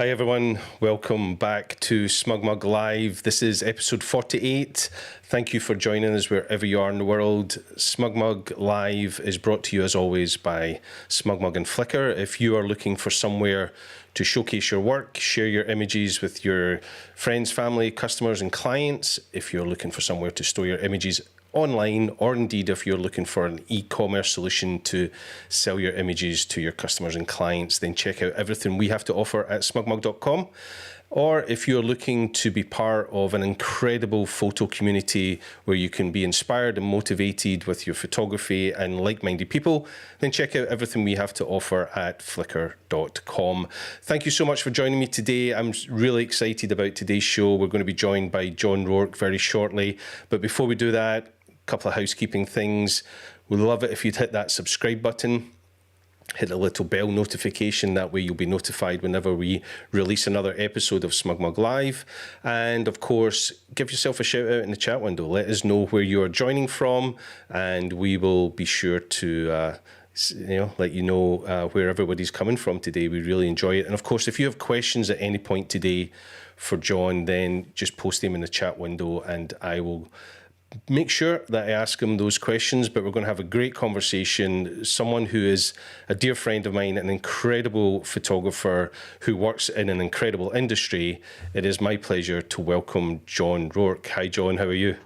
Hi everyone, welcome back to SmugMug Live. This is episode 48. Thank you for joining us wherever you are in the world. SmugMug Live is brought to you as always by SmugMug and Flickr. If you are looking for somewhere to showcase your work, share your images with your friends, family, customers and clients, if you're looking for somewhere to store your images online, or indeed if you're looking for an e-commerce solution to sell your images to your customers and clients, then check out everything we have to offer at smugmug.com. Or if you're looking to be part of an incredible photo community where you can be inspired and motivated with your photography and like-minded people, then check out everything we have to offer at flickr.com. Thank you so much for joining me today. I'm really excited about today's show. We're going to be joined by John Rourke very shortly. But before we do that, a couple of housekeeping things. We'd love it if you'd hit that subscribe button. Hit the little bell notification, that way you'll be notified whenever we release another episode of SmugMug Live. And of course, give yourself a shout out in the chat window. Let us know where you are joining from, and we will be sure to let you know where everybody's coming from today. We really enjoy it. And of course, if you have questions at any point today for John, then just post them in the chat window and I will make sure that I ask him those questions. But we're going to have a great conversation. Someone who is a dear friend of mine, an incredible photographer who works in an incredible industry. It is my pleasure to welcome John Rourke. Hi, John. How are you?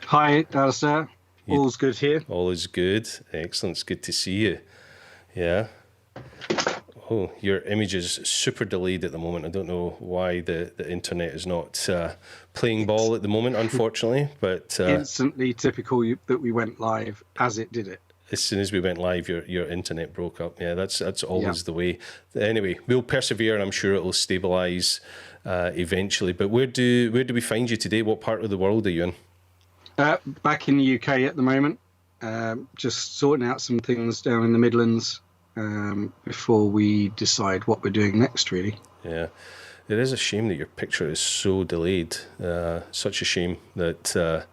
Hi, Alistair. All's good here. All is good. Excellent. It's good to see you. Yeah. Oh, your image is super delayed at the moment. I don't know why the internet is not playing ball at the moment, unfortunately. But instantly typical that we went live as it did it. As soon as we went live, your internet broke up. Yeah, that's always the way. Anyway, we'll persevere, and I'm sure it will stabilise eventually. But where do we find you today? What part of the world are you in? Back in the UK at the moment. Just sorting out some things down in the Midlands. Before we decide what we're doing next, really. Yeah, it is a shame that your picture is so delayed. Such a shame that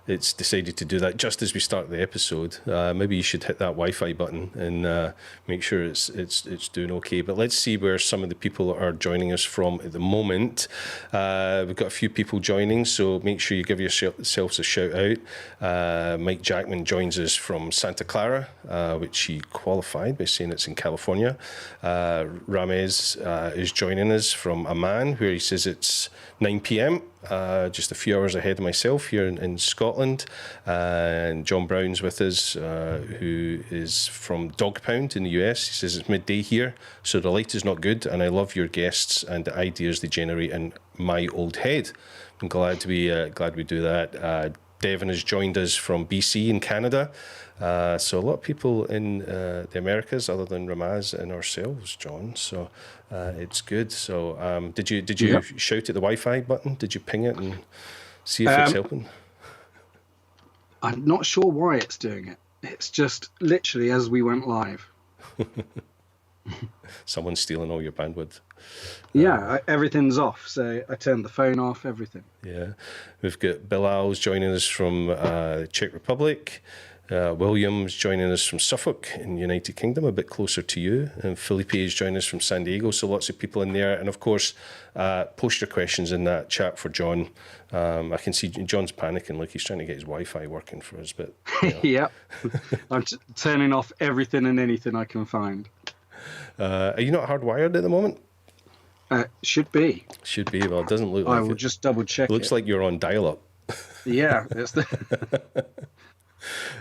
it's decided to do that just as we start the episode. Maybe you should hit that Wi-Fi button and make sure it's doing okay. But let's see where some of the people are joining us from at the moment. We've got a few people joining, so make sure you give yourselves a shout out. Mike Jackman joins us from Santa Clara, which he qualified by saying it's in California. Ramez is joining us from Amman, where he says it's 9 p.m. Just a few hours ahead of myself here in Scotland. And John Brown's with us, who is from Dog Pound in the US. He says it's midday here, so the light is not good, and I love your guests and the ideas they generate in my old head. I'm glad we do that. Devin has joined us from BC in Canada. So a lot of people in the Americas other than Ramaz and ourselves, John. So it's good. So did you shout at the Wi-Fi button? Did you ping it and see if it's helping? I'm not sure why it's doing it. It's just literally as we went live. Someone's stealing all your bandwidth. Yeah, everything's off. So I turned the phone off, everything. Yeah. We've got Bilal's joining us from the Czech Republic. William's joining us from Suffolk in the United Kingdom, a bit closer to you. And Felipe is joining us from San Diego. So lots of people in there. And of course, post your questions in that chat for John. I can see John's panicking, like he's trying to get his Wi-Fi working for us. But yeah, I'm turning off everything and anything I can find. Are you not hardwired at the moment? Should be. Should be. Well, it doesn't look like it. I will just double check it. Looks like you're on dial-up. Yeah. That's the...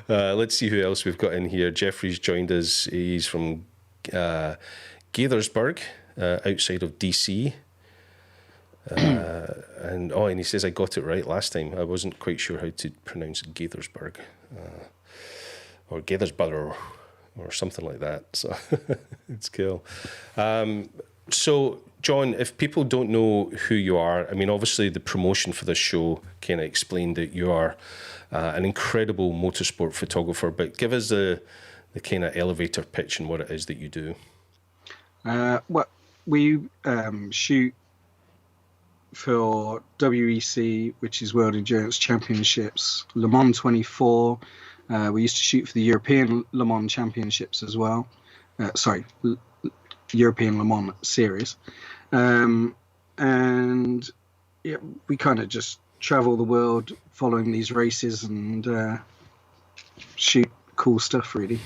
Let's see who else we've got in here. Jeffrey's joined us. He's from Gaithersburg, outside of DC. And he says I got it right last time. I wasn't quite sure how to pronounce Gaithersburg. Or Gaithersburg, or something like that. So it's cool. So, John, if people don't know who you are, I mean, obviously the promotion for this show kind of explained that you are an incredible motorsport photographer, but give us the kind of elevator pitch and what it is that you do. Well, we shoot for WEC, which is World Endurance Championships, Le Mans 24. We used to shoot for the European Le Mans Championships as well. European Le Mans Series. And yeah, we kind of just travel the world following these races and shoot cool stuff, really.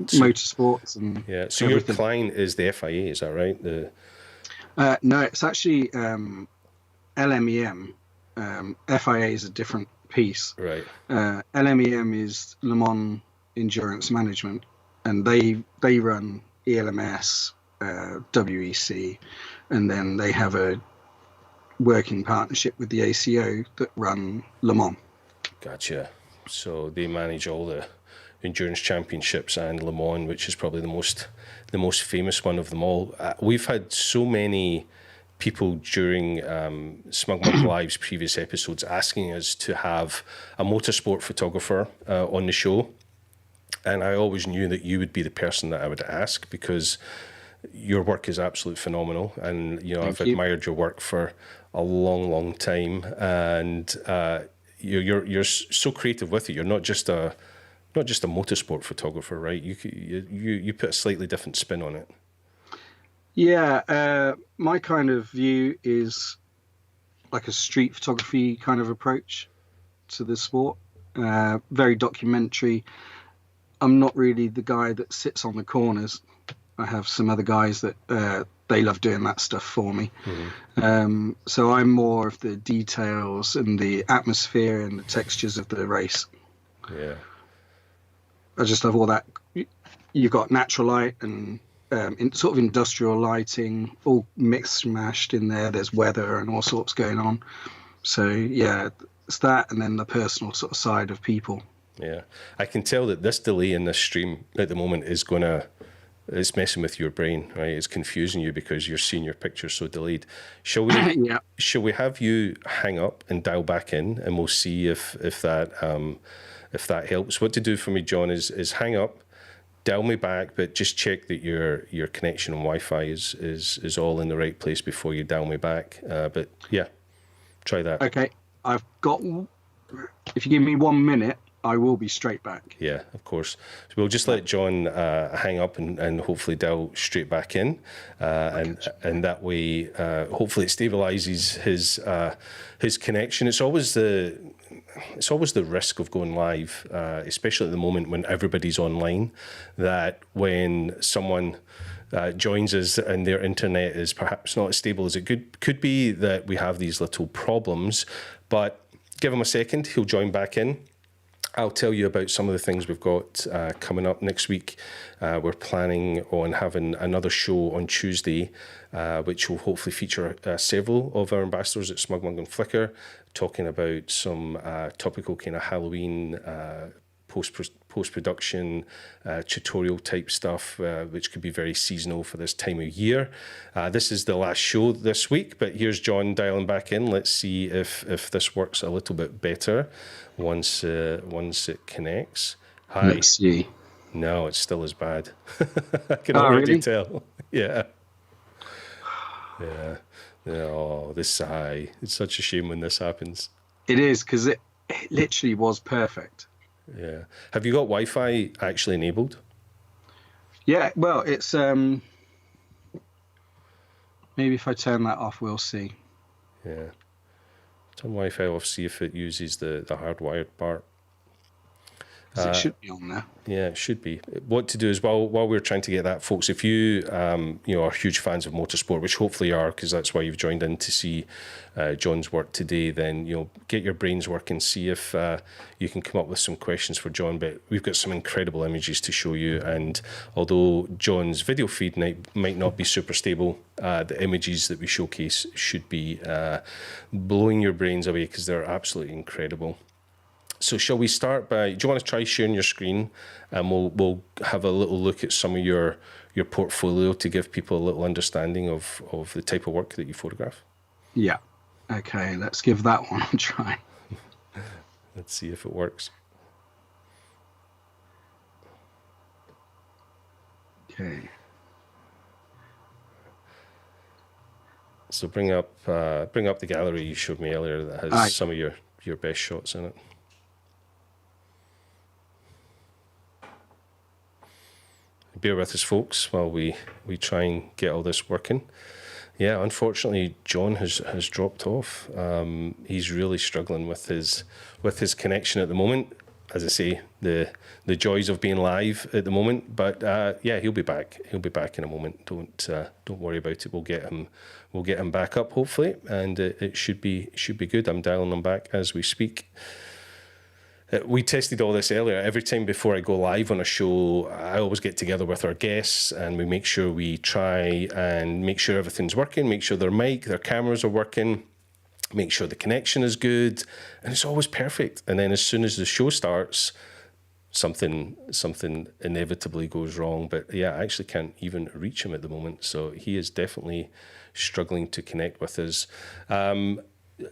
Motorsports and Yeah. So your everything. client is the FIA, is that right? No, it's actually LMEM. FIA is a different piece. Right. LMEM is Le Mans Endurance Management, and they run ELMS, WEC, and then they have a working partnership with the ACO that run Le Mans. Gotcha. So they manage all the endurance championships and Le Mans, which is probably the most famous one of them all. We've had so many people during SmugMug Live's previous episodes asking us to have a motorsport photographer on the show, and I always knew that you would be the person that I would ask, because your work is absolutely phenomenal, and I've admired your work for a long time, and you're so creative with it. You're not just a motorsport photographer, right? You put a slightly different spin on it. Yeah, my kind of view is like a street photography kind of approach to the sport. Very documentary. I'm not really the guy that sits on the corners. I have some other guys that they love doing that stuff for me. Mm-hmm. So I'm more of the details and the atmosphere and the textures of the race. Yeah. I just love all that. You've got natural light and sort of industrial lighting, all mixed, mashed in there. There's weather and all sorts going on. So yeah, it's that, and then the personal sort of side of people. Yeah, I can tell that this delay in this stream at the moment it's messing with your brain, right? It's confusing you because you're seeing your picture so delayed. Shall we? Yeah. Shall we have you hang up and dial back in, and we'll see if that helps. What to do for me, John, is hang up, dial me back, but just check that your connection and Wi-Fi is all in the right place before you dial me back. But yeah, try that. Okay, I've got. If you give me 1 minute, I will be straight back. Yeah, of course. So we'll just let John hang up and hopefully dial straight back in, and that way, hopefully, it stabilizes his connection. It's always the risk of going live, especially at the moment when everybody's online, that when someone joins us and their internet is perhaps not as stable as it could be, that we have these little problems. But give him a second, he'll join back in. I'll tell you about some of the things we've got coming up next week. We're planning on having another show on Tuesday, which will hopefully feature several of our ambassadors at SmugMug and Flickr, talking about some topical kind of Halloween post-production tutorial type stuff, which could be very seasonal for this time of year. This is the last show this week, but here's John dialing back in. Let's see if this works a little bit better once it connects. Hi. Let's see. No, it's still as bad. I can already tell. Yeah. Yeah. Oh, this high. It's such a shame when this happens. It is, because it literally was perfect. Yeah. Have you got Wi-Fi actually enabled? Yeah, well, it's maybe if I turn that off, we'll see. Yeah. Turn Wi-Fi off, see if it uses the hardwired part. It should be on there. Yeah, it should be. What to do is, while we're trying to get that, folks, if you are huge fans of motorsport, which hopefully you are, because that's why you've joined in to see John's work today, then get your brains working, see if you can come up with some questions for John. But we've got some incredible images to show you, and although John's video feed might not be super stable, the images that we showcase should be blowing your brains away, because they're absolutely incredible. So shall we start by, do you want to try sharing your screen, and we'll have a little look at some of your portfolio to give people a little understanding of the type of work that you photograph? Yeah. Okay, let's give that one a try. Let's see if it works. Okay. So bring up the gallery you showed me earlier that has some of your best shots in it. Bear with us, folks, while we try and get all this working. Yeah, unfortunately, John has dropped off. He's really struggling with his connection at the moment. As I say, the joys of being live at the moment. But yeah, he'll be back. He'll be back in a moment. Don't worry about it. We'll get him back up hopefully, and it should be good. I'm dialing him back as we speak. We tested all this earlier. Every time before I go live on a show, I always get together with our guests and we make sure we try and make sure everything's working, make sure their cameras are working, make sure the connection is good, and it's always perfect. And then as soon as the show starts, something inevitably goes wrong. But yeah, I actually can't even reach him at the moment. So he is definitely struggling to connect with us.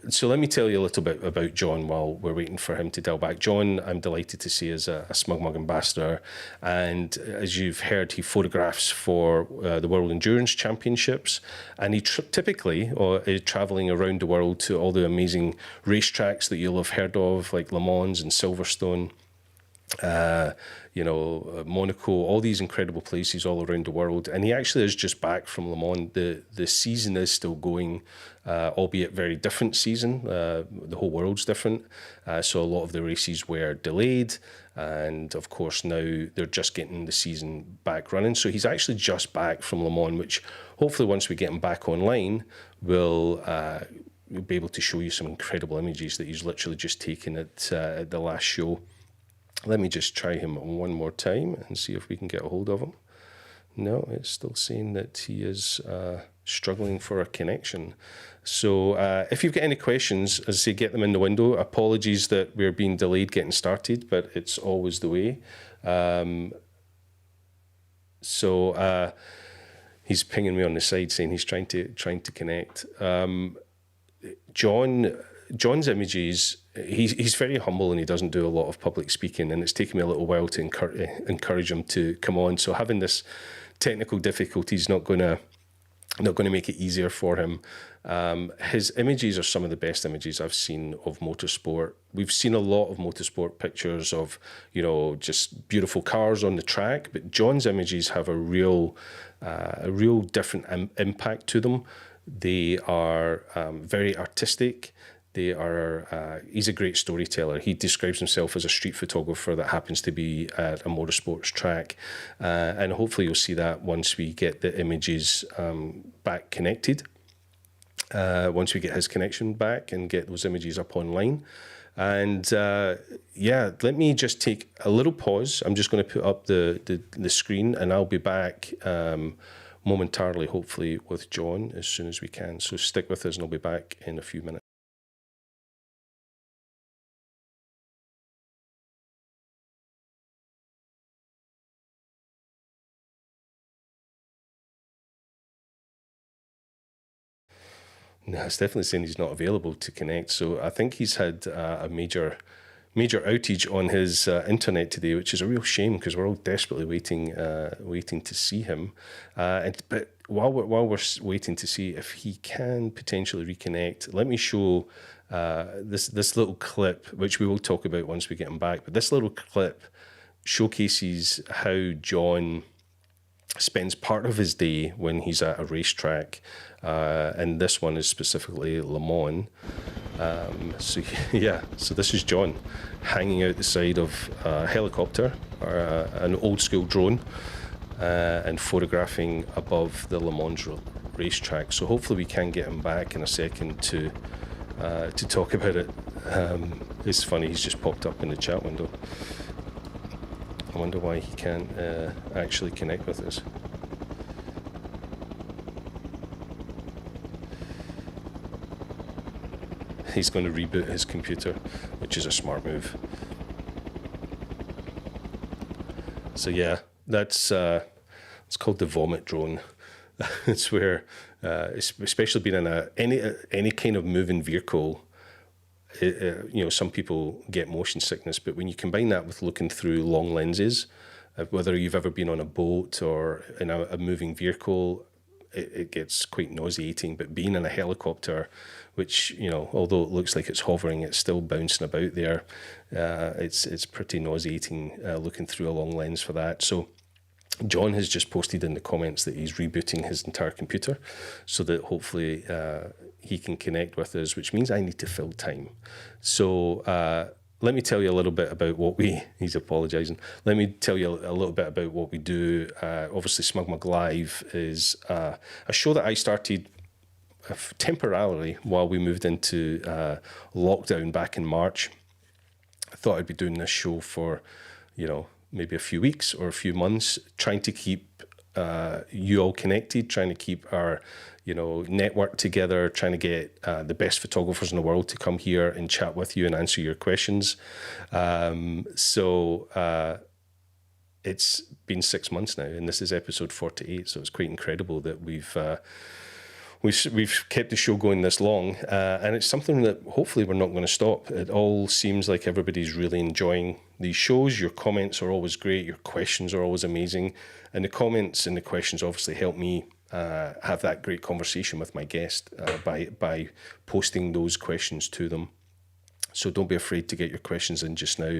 So let me tell you a little bit about John while we're waiting for him to dial back. John, I'm delighted to see, is a SmugMug Ambassador. And as you've heard, he photographs for the World Endurance Championships. And he typically is traveling around the world to all the amazing racetracks that you'll have heard of, like Le Mans and Silverstone. Monaco, all these incredible places all around the world. And he actually is just back from Le Mans. The season is still going, albeit very different season. The whole world's different. So a lot of the races were delayed. And of course, now they're just getting the season back running. So he's actually just back from Le Mans, which hopefully once we get him back online, we'll be able to show you some incredible images that he's literally just taken at the last show. Let me just try him one more time and see if we can get a hold of him. No, it's still saying that he is struggling for a connection. So if you've got any questions, as I say, get them in the window. Apologies that we're being delayed getting started, but it's always the way. So he's pinging me on the side saying he's trying to connect. John's images, he's very humble and he doesn't do a lot of public speaking, and it's taken me a little while to encourage him to come on. So having this technical difficulty is not going to make it easier for him. His images are some of the best images I've seen of motorsport. We've seen a lot of motorsport pictures of, just beautiful cars on the track, but John's images have a real different impact to them. They are very artistic. He's a great storyteller. He describes himself as a street photographer that happens to be at a motorsports track. And hopefully you'll see that once we get the images back connected. Once we get his connection back and get those images up online. And let me just take a little pause. I'm just going to put up the screen and I'll be back momentarily, hopefully, with John as soon as we can. So stick with us and I'll be back in a few minutes. No, it's definitely saying he's not available to connect. So I think he's had a major outage on his internet today, which is a real shame because we're all desperately waiting to see him. But while we're waiting to see if he can potentially reconnect, let me show this little clip, which we will talk about once we get him back. But this little clip showcases how John spends part of his day when he's at a racetrack, and this one is specifically Le Mans. So this is John hanging out the side of a helicopter or an old school drone and photographing above the Le Mans racetrack. So hopefully we can get him back in a second to talk about it. It's funny, he's just popped up in the chat window. I wonder why he can't actually connect with us. He's going to reboot his computer, which is a smart move. So yeah, that's it's called the vomit drone. It's where, especially being in any kind of moving vehicle, some people get motion sickness, but when you combine that with looking through long lenses, whether you've ever been on a boat or in a moving vehicle, it gets quite nauseating. But being in a helicopter, which, although it looks like it's hovering, it's still bouncing about there. It's pretty nauseating looking through a long lens for that. So John has just posted in the comments that he's rebooting his entire computer so that hopefully he can connect with us, which means I need to fill time. So let me tell you a little bit about what he's apologising. Let me tell you a little bit about what we do. Obviously, SmugMug Live is a show that I started temporarily while we moved into lockdown back in March. I thought I'd be doing this show for, maybe a few weeks or a few months, trying to keep you all connected, trying to keep our, network together, trying to get the best photographers in the world to come here and chat with you and answer your questions. It's been 6 months now, and this is episode 48, so it's quite incredible that we've kept the show going this long, and it's something that hopefully we're not going to stop. It all seems like everybody's really enjoying these shows. Your comments are always great. Your questions are always amazing. And the comments and the questions obviously help me have that great conversation with my guest by posting those questions to them. So don't be afraid to get your questions in just now.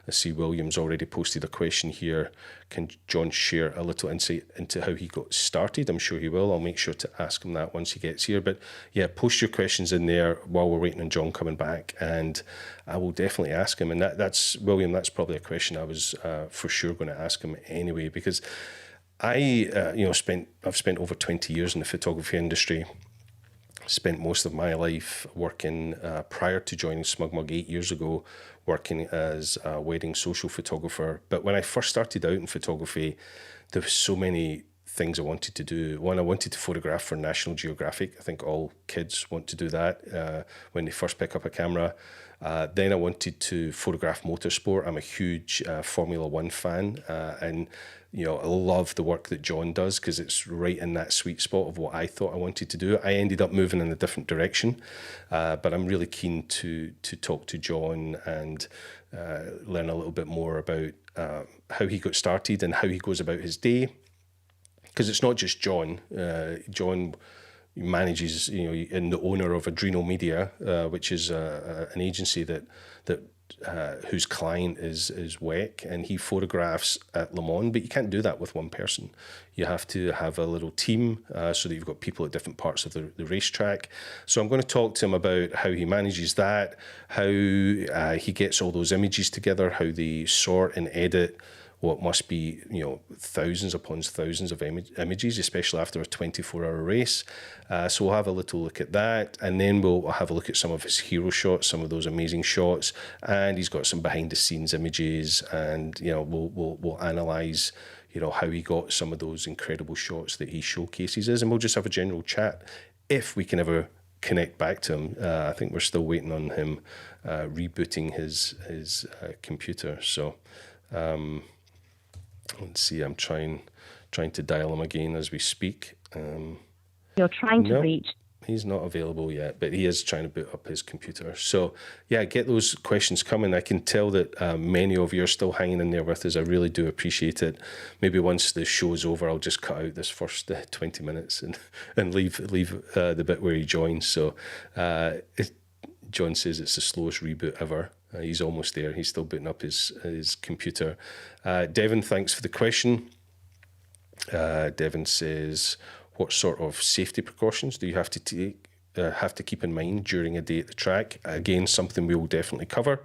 I see William's already posted a question here. Can John share a little insight into how he got started? I'm sure he will. I'll make sure to ask him that once he gets here. But yeah, post your questions in there while we're waiting on John coming back, and I will definitely ask him. And that's William, that's probably a question I was for sure going to ask him anyway, because I've spent over 20 years in the photography industry. Spent most of my life working, prior to joining SmugMug 8 years ago, working as a wedding social photographer. But when I first started out in photography, there were so many things I wanted to do. One, I wanted to photograph for National Geographic. I think all kids want to do that when they first pick up a camera. Then I wanted to photograph motorsport. I'm a huge Formula One fan, and I love the work that John does because it's right in that sweet spot of what I thought I wanted to do. I ended up moving in a different direction, but I'm really keen to talk to John and learn a little bit more about how he got started and how he goes about his day. Because it's not just John. John manages, and the owner of Adrenal Media, which is an agency that whose client is WEC, and he photographs at Le Mans. But you can't do that with one person. You have to have a little team so that you've got people at different parts of the racetrack. So I'm going to talk to him about how he manages that, how he gets all those images together, how they sort and edit what must be, thousands upon thousands of images, especially after a 24-hour race. So we'll have a little look at that, and then we'll have a look at some of his hero shots, some of those amazing shots, and he's got some behind-the-scenes images, and we'll analyse, how he got some of those incredible shots that he showcases us, and we'll just have a general chat if we can ever connect back to him. I think we're still waiting on him rebooting his computer. So. Let's see, I'm trying to dial him again as we speak. You're trying to reach. He's not available yet, but he is trying to boot up his computer. So, yeah, get those questions coming. I can tell that many of you are still hanging in there with us. I really do appreciate it. Maybe once the show's over, I'll just cut out this first 20 minutes and leave the bit where he joins. So, John says it's the slowest reboot ever. He's almost there. He's still booting up his computer. Devin, thanks for the question. Devin says, what sort of safety precautions do you have to keep in mind during a day at the track? Again, something we will definitely cover.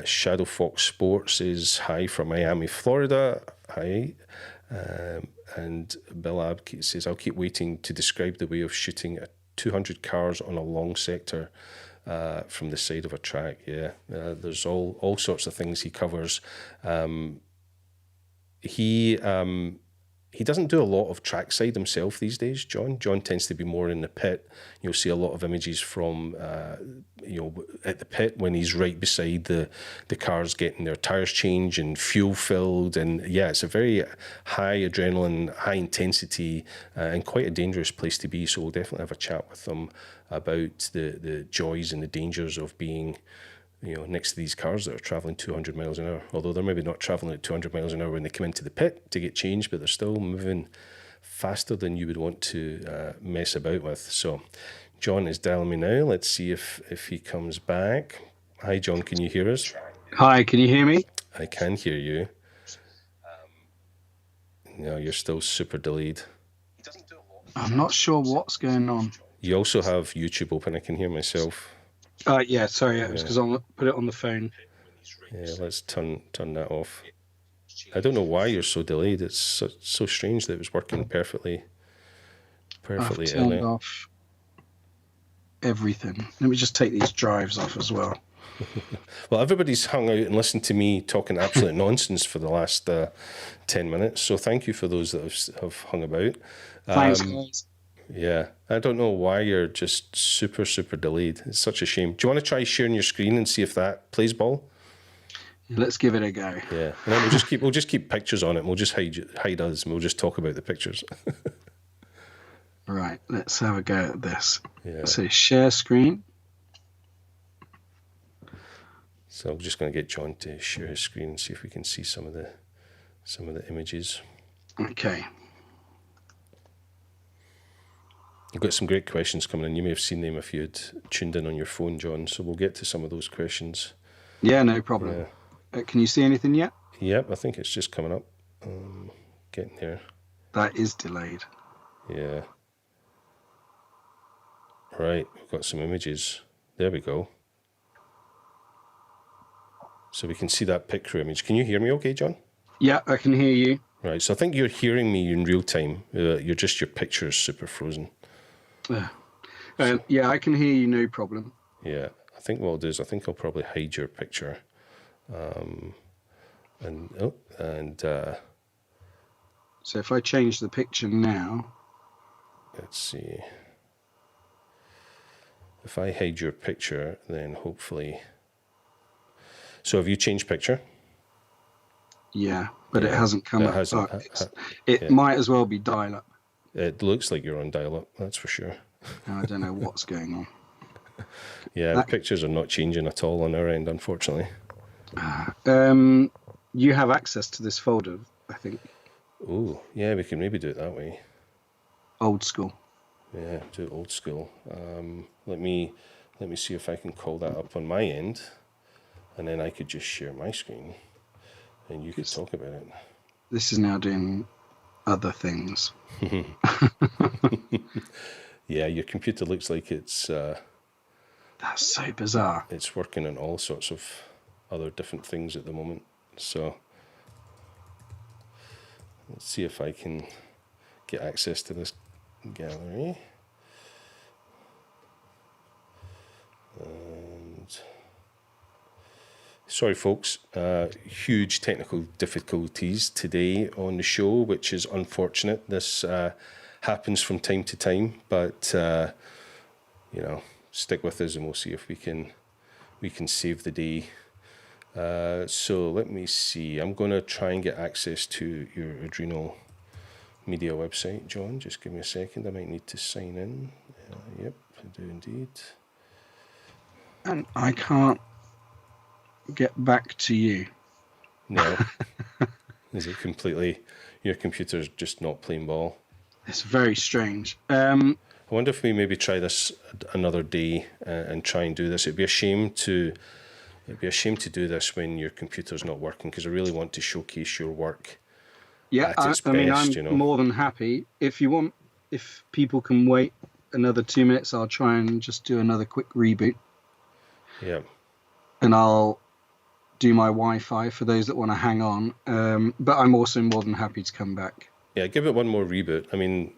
Shadow Fox Sports says, hi from Miami, Florida. Hi. And Bill Ab says, I'll keep waiting to describe the way of shooting 200 cars on a long sector from the side of a track. Yeah, there's all sorts of things he covers. He doesn't do a lot of trackside himself these days, John. John tends to be more in the pit. You'll see a lot of images from, at the pit when he's right beside the cars getting their tyres changed and fuel filled. And yeah, it's a very high adrenaline, high intensity, and quite a dangerous place to be. So we'll definitely have a chat with them about the joys and the dangers of being next to these cars that are traveling 200 miles an hour, although they're maybe not traveling at 200 miles an hour when they come into the pit to get changed, but they're still moving faster than you would want to mess about with. So John is dialing me now. Let's see if he comes back. Hi, John, can you hear us? Hi, can you hear me? I can hear you. No, you're still super delayed. I'm not sure what's going on. You also have YouTube open. I can hear myself. Yeah, sorry, it was because I put it on the phone. Yeah, let's turn that off. I don't know why you're so delayed. It's so strange that it was working perfectly I've turned earlier. off everything. Let me just take these drives off as well. Well, everybody's hung out and listened to me talking absolute nonsense for the last 10 minutes. So thank you for those that have hung about. Thanks, guys. Yeah, I don't know why you're just super, super delayed. It's such a shame. Do you want to try sharing your screen and see if that plays ball? Let's give it a go. Yeah, and then we'll just keep pictures on it. And we'll just hide us, and we'll just talk about the pictures. Right, let's have a go at this. Yeah. So share screen. So I'm just going to get John to share his screen and see if we can see some of the images. Okay. You've got some great questions coming in. You may have seen them if you'd tuned in on your phone, John. So we'll get to some of those questions. Yeah, no problem. Can you see anything yet? Yep, I think it's just coming up. Getting there. That is delayed. Yeah. Right, we've got some images. There we go. So we can see that picture image. Can you hear me okay, John? Yeah, I can hear you. Right, so I think you're hearing me in real time. Your picture is super frozen. Yeah, I can hear you, no problem. Yeah, I think what I'll do is I'll probably hide your picture. So if I change the picture now. Let's see. If I hide your picture, then hopefully... So have you changed picture? Yeah, but it hasn't come up. It yeah. might as well be dial-up. It looks like you're on dial-up, that's for sure. I don't know what's going on. Yeah, the pictures are not changing at all on our end, unfortunately. You have access to this folder, I think. Oh, yeah, we can maybe do it that way. Old school. Yeah, do it old school. Let me see if I can call that up on my end, and then I could just share my screen, and you could talk about it. This is now doing other things. Yeah, your computer looks like it's... That's so bizarre. It's working on all sorts of other different things at the moment. So let's see if I can get access to this gallery. And sorry, folks, huge technical difficulties today on the show, which is unfortunate. This happens from time to time, but stick with us and we'll see if we can save the day. So let me see. I'm going to try and get access to your Adrenal Media website, John. Just give me a second. I might need to sign in. Yep, I do indeed. And I can't get back to you. No. Is it completely... Your computer's just not playing ball? It's very strange. I wonder if we maybe try this another day and try and do this. It'd be a shame to do this when your computer's not working, because I really want to showcase your work. Yeah, at its I mean, best, I'm more than happy. If people can wait another 2 minutes, I'll try and just do another quick reboot. Yeah. And I'll do my Wi-Fi for those that want to hang on. But I'm also more than happy to come back. Yeah, give it one more reboot. I mean,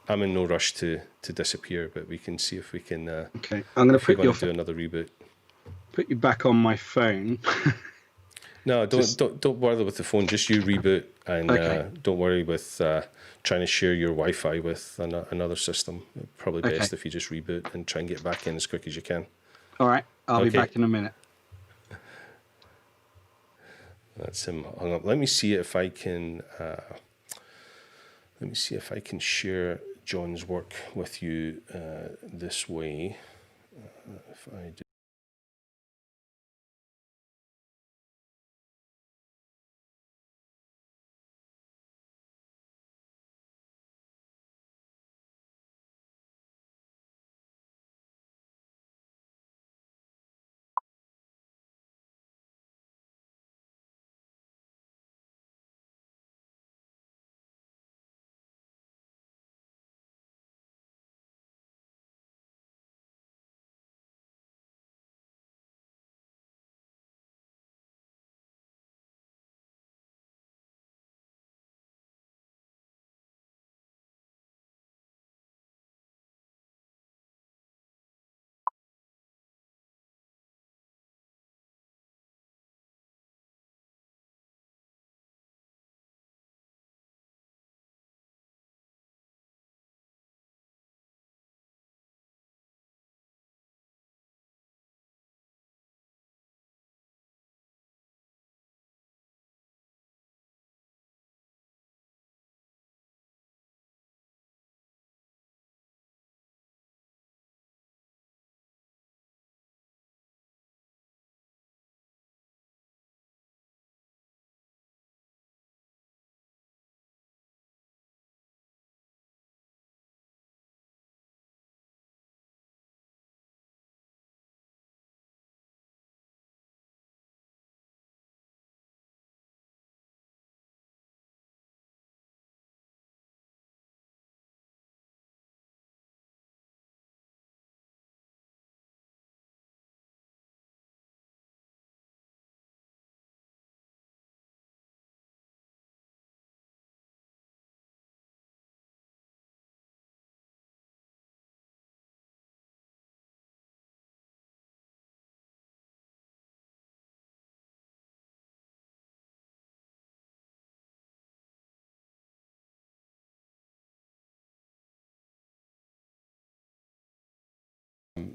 I'm in no rush to disappear, but we can see if we can. Okay, I'm going to do another reboot. Put you back on my phone. No, don't bother with the phone. Just you reboot, and don't worry with trying to share your Wi-Fi with another system. Probably best if you just reboot and try and get back in as quick as you can. All right, I'll be back in a minute. That's him hung up. Let me see if I can. Share John's work with you this way. If I do.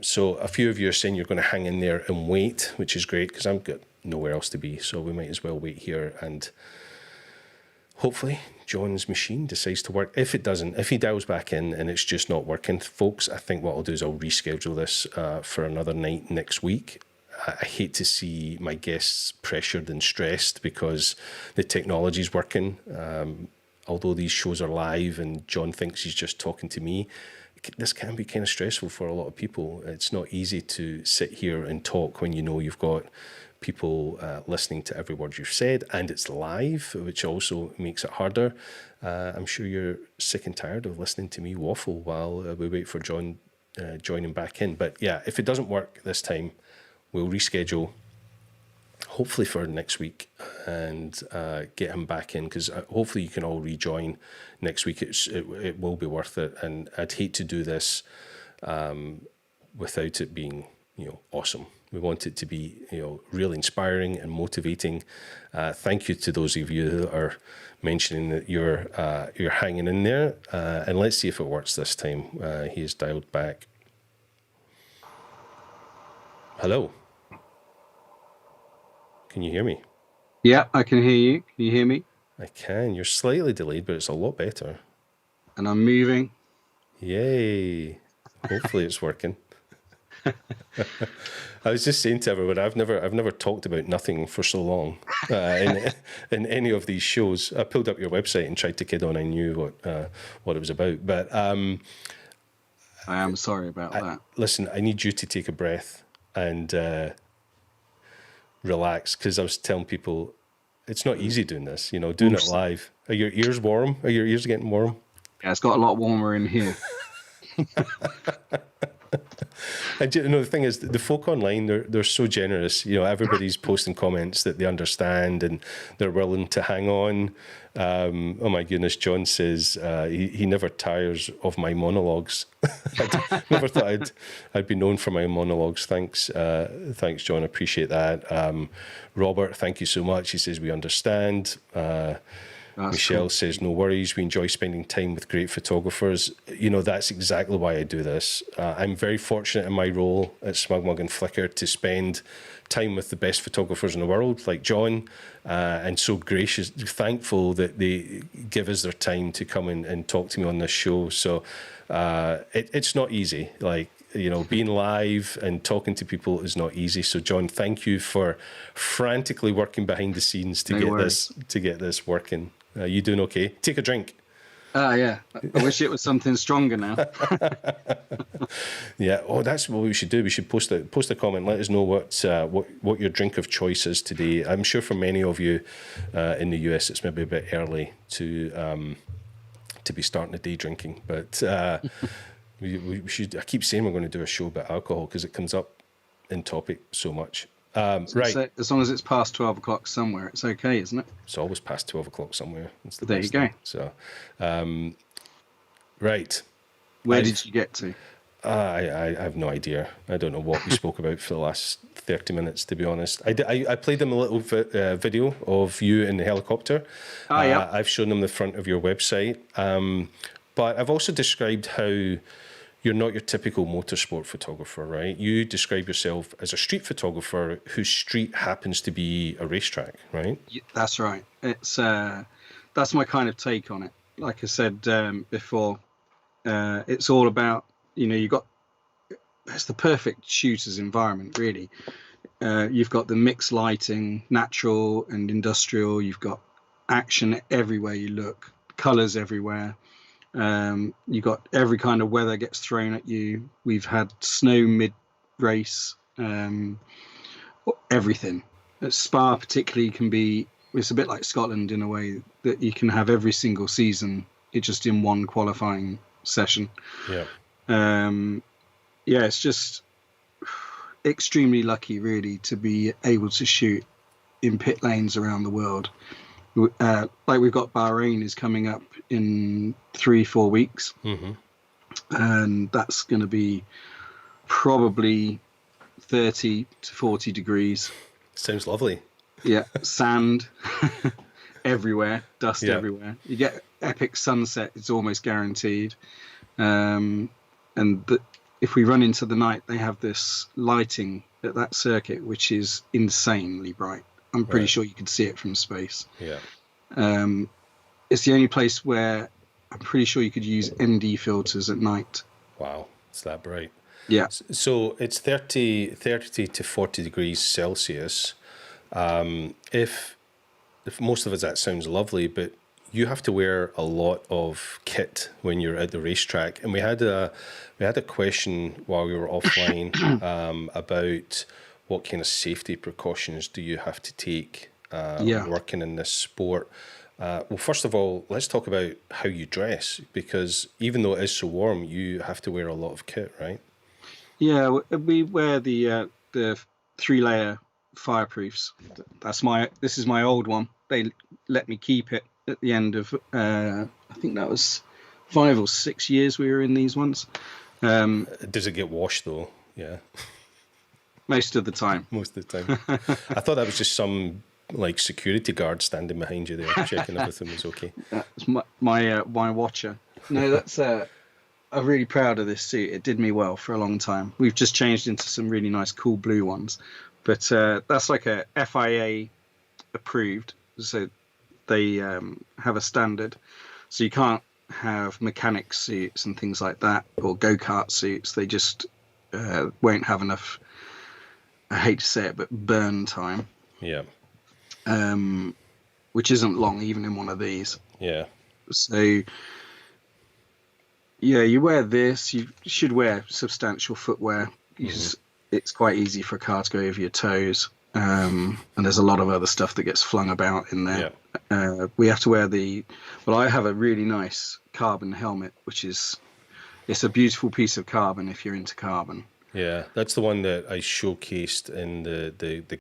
So a few of you are saying you're going to hang in there and wait, which is great because I've got nowhere else to be. So we might as well wait here, and hopefully John's machine decides to work. If it doesn't, if he dials back in and it's just not working, folks, I think what I'll do is I'll reschedule this for another night next week. I hate to see my guests pressured and stressed because the technology's working. Although these shows are live and John thinks he's just talking to me, this can be kind of stressful for a lot of people. It's not easy to sit here and talk when you know you've got people listening to every word you've said, and it's live, which also makes it harder. I'm sure you're sick and tired of listening to me waffle while we wait for John joining back in. But yeah, if it doesn't work this time, we'll reschedule, hopefully for next week, and get him back in, because hopefully you can all rejoin next week. It will be worth it, and I'd hate to do this without it being, awesome. We want it to be, really inspiring and motivating. Thank you to those of you who are mentioning that you're hanging in there, and let's see if it works this time. He is dialed back. Hello. Can you hear me? Yeah, I can hear you. Can you hear me? I can. You're slightly delayed, but it's a lot better. And I'm moving. Yay. Hopefully it's working. I was just saying to everyone, I've never talked about nothing for so long in any of these shows. I pulled up your website and tried to kid on I knew what it was about. But I am sorry about that. Listen, I need you to take a breath and relax, because I was telling people it's not easy doing this, doing it live. Are your ears warm? Are your ears getting warm? Yeah, it's got a lot warmer in here. And the thing is, the folk online, they're so generous. Everybody's posting comments that they understand and they're willing to hang on. Oh my goodness, John says he never tires of my monologues. I never thought I'd be known for my monologues. Thanks, John. I appreciate that. Robert, thank you so much. He says we understand. Michelle cool. Says, no worries. We enjoy spending time with great photographers. That's exactly why I do this. I'm very fortunate in my role at SmugMug and Flickr to spend time with the best photographers in the world, like John, and so gracious, thankful that they give us their time to come and talk to me on this show. So it's not easy. Being live and talking to people is not easy. So John, thank you for frantically working behind the scenes to get this working. You doing okay? Take a drink. Yeah. I wish it was something stronger now. Yeah. Oh, that's what we should do. We should post a comment. Let us know what your drink of choice is today. I'm sure for many of you in the US, it's maybe a bit early to be starting a day drinking, but we should. I keep saying we're going to do a show about alcohol because it comes up in topic so much. Right. So as long as it's past 12 o'clock somewhere, it's okay, isn't it? It's always past 12 o'clock somewhere. There you go. So, right. Where did you get to? I have no idea. I don't know what we spoke about for the last 30 minutes, to be honest. I played them a little video of you in the helicopter. Yeah. I've shown them the front of your website. But I've also described how you're not your typical motorsport photographer, right? You describe yourself as a street photographer whose street happens to be a racetrack, right? Yeah, that's right. It's that's my kind of take on it. Like I said before, it's all about, it's the perfect shooter's environment, really. You've got the mixed lighting, natural and industrial. You've got action everywhere you look, colors everywhere. You got every kind of weather gets thrown at you. We've had snow mid-race, everything. At Spa particularly it's a bit like Scotland in a way that you can have every single season just in one qualifying session. Yeah. It's just extremely lucky really to be able to shoot in pit lanes around the world. Like we've got Bahrain is coming up in 3-4 weeks, and that's going to be probably 30 to 40 degrees. Sounds lovely. Yeah, sand everywhere, dust everywhere. You get epic sunset; it's almost guaranteed. And if we run into the night, they have this lighting at that circuit, which is insanely bright. I'm pretty sure you can see it from space. Yeah. It's the only place where I'm pretty sure you could use ND filters at night. Wow, it's that bright. Yeah. So it's 30 to 40 degrees Celsius. If most of us, that sounds lovely, but you have to wear a lot of kit when you're at the racetrack. And we had a question while we were offline about what kind of safety precautions do you have to take working in this sport. Well, first of all, let's talk about how you dress, because even though it is so warm, you have to wear a lot of kit, right? Yeah, we wear the 3-layer fireproofs. This is my old one. They let me keep it at the end of I think that was 5 or 6 years we were in these ones. Does it get washed though? Yeah. Most of the time. Most of the time. I thought that was just some like security guard standing behind you there, checking everything was okay. That's my watcher. No, that's I'm really proud of this suit. It did me well for a long time. We've just changed into some really nice, cool blue ones, but that's like a FIA approved. So they have a standard. So you can't have mechanic suits and things like that, or go-kart suits. They just won't have enough. I hate to say it, but burn time. Yeah. Which isn't long, even in one of these. Yeah. So, yeah, you wear this. You should wear substantial footwear. It's quite easy for a car to go over your toes. And there's a lot of other stuff that gets flung about in there. Yeah. We have to wear I have a really nice carbon helmet, it's a beautiful piece of carbon if you're into carbon. Yeah, that's the one that I showcased in the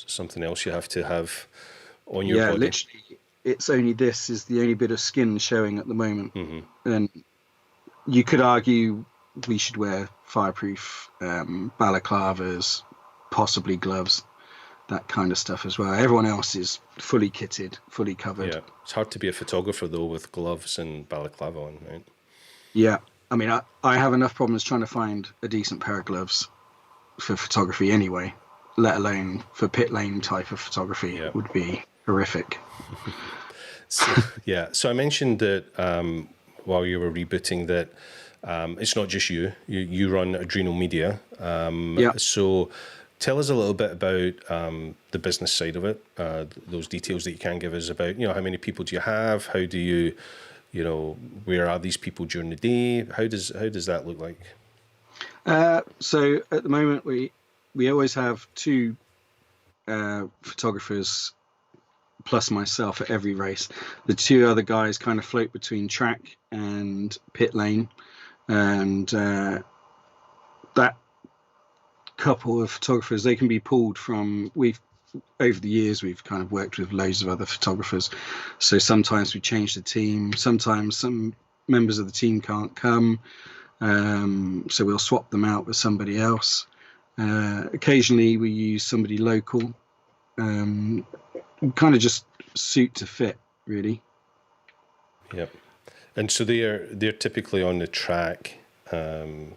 something else you have to have on your body. Yeah, literally, it's only this is the only bit of skin showing at the moment. And you could argue we should wear fireproof balaclavas, possibly gloves, that kind of stuff as well. Everyone else is fully kitted, fully covered. Yeah, it's hard to be a photographer though with gloves and balaclava on, right? Yeah, I mean, I have enough problems trying to find a decent pair of gloves for photography anyway, let alone for pit lane type of photography. It would be horrific. So I mentioned that while you were rebooting that it's not just you run Adrenal Media. So tell us a little bit about the business side of it, those details that you can give us about, how many people do you have? How do you, where are these people during the day? How does that look like? So at the moment, we always have 2 photographers plus myself at every race. The 2 other guys kind of float between track and pit lane, and that couple of photographers, they can be pulled from. Over the years we've kind of worked with loads of other photographers, so sometimes we change the team, sometimes some members of the team can't come, so we'll swap them out with somebody else. Occasionally we use somebody local, kind of just suit to fit, really. Yep. And so they're typically on the track, on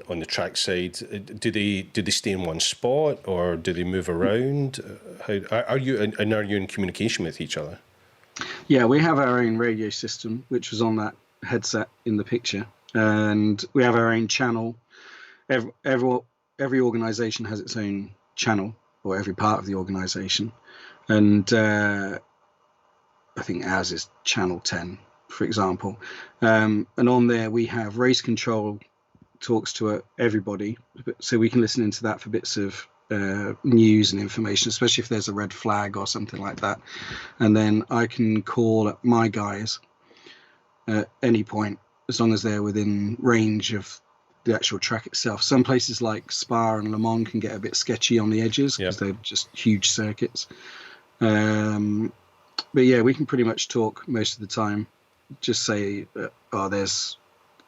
the trackside. Do they stay in one spot, or do they move around? How are you in communication with each other? Yeah, we have our own radio system, which was on that headset in the picture, and we have our own channel. Every organization has its own channel, or every part of the organization, and I think ours is channel 10, for example, and on there we have race control talks to everybody, so we can listen into that for bits of news and information, especially if there's a red flag or something like that. And then I can call up my guys at any point, as long as they're within range of the actual track itself. Some places like Spa and Le Mans can get a bit sketchy on the edges because they're just huge circuits. But yeah, we can pretty much talk most of the time. just say, oh, there's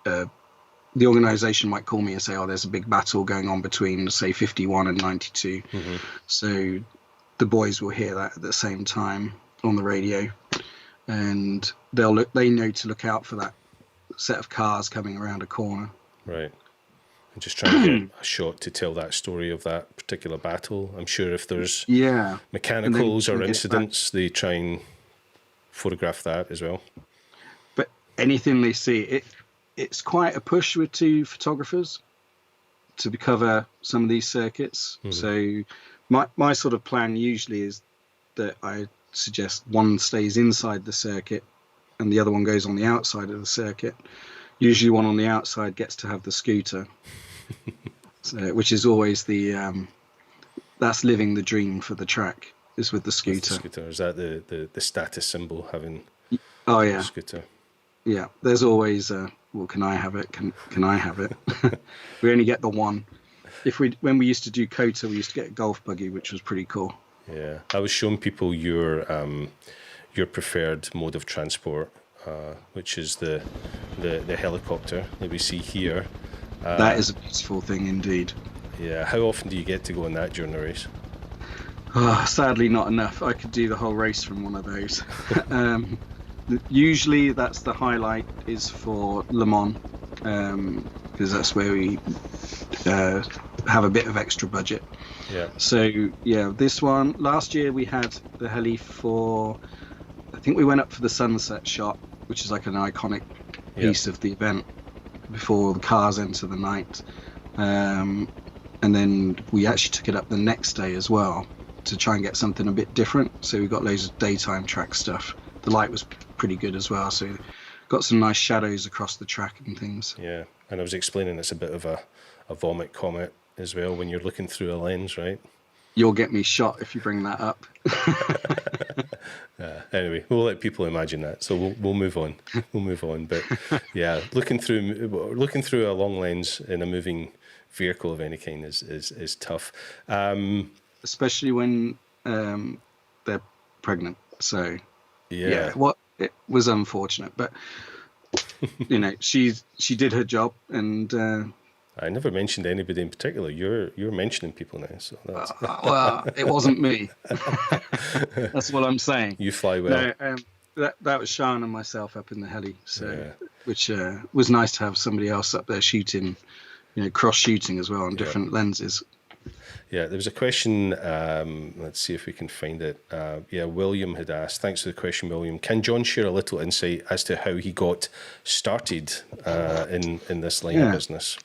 the organization might call me and say, oh, there's a big battle going on between, say, 51 and 92. Mm-hmm. So the boys will hear that at the same time on the radio, and they know to look out for that set of cars coming around a corner. Right. And just try and get a shot to tell that story of that particular battle. I'm sure if there's mechanicals or incidents, they try and photograph that as well. But anything they see, it's quite a push with two photographers to cover some of these circuits. Mm-hmm. So my sort of plan usually is that I suggest one stays inside the circuit and the other one goes on the outside of the circuit. Usually one on the outside gets to have the scooter, which is always that's living the dream for the track, is with the scooter. Is that the status symbol, having the scooter? Yeah, there's always well, can I have it? Can I have it? We only get the one. When we used to do COTA, we used to get a golf buggy, which was pretty cool. Yeah, I was showing people your preferred mode of transport, which is the helicopter that we see here. That is a beautiful thing indeed. Yeah, how often do you get to go on that during the race? Oh, sadly, not enough. I could do the whole race from one of those. Usually, that's the highlight is for Le Mans, because that's where we have a bit of extra budget. Yeah. So yeah, this one last year we had the heli for. I think we went up for the sunset shot, which is like an iconic piece of the event before the cars enter the night. And then we actually took it up the next day as well to try and get something a bit different. So we got loads of daytime track stuff. The light was pretty good as well, so got some nice shadows across the track and things. Yeah, and I was explaining it's a bit of a vomit comet as well when you're looking through a lens, right? You'll get me shot if you bring that up. Anyway, we'll let people imagine that. So we'll move on. We'll move on. But yeah, looking through a long lens in a moving vehicle of any kind is tough. Especially when they're pregnant. So yeah, it was unfortunate, but she did her job, and I never mentioned anybody in particular. You're mentioning people now, so that's well, it wasn't me. That's what I'm saying. You fly well. No, that was Sean and myself up in the heli, which was nice to have somebody else up there shooting, cross shooting as well on different lenses. Yeah, there was a question. Let's see if we can find it. William had asked. Thanks for the question, William. Can John share a little insight as to how he got started in this line of business?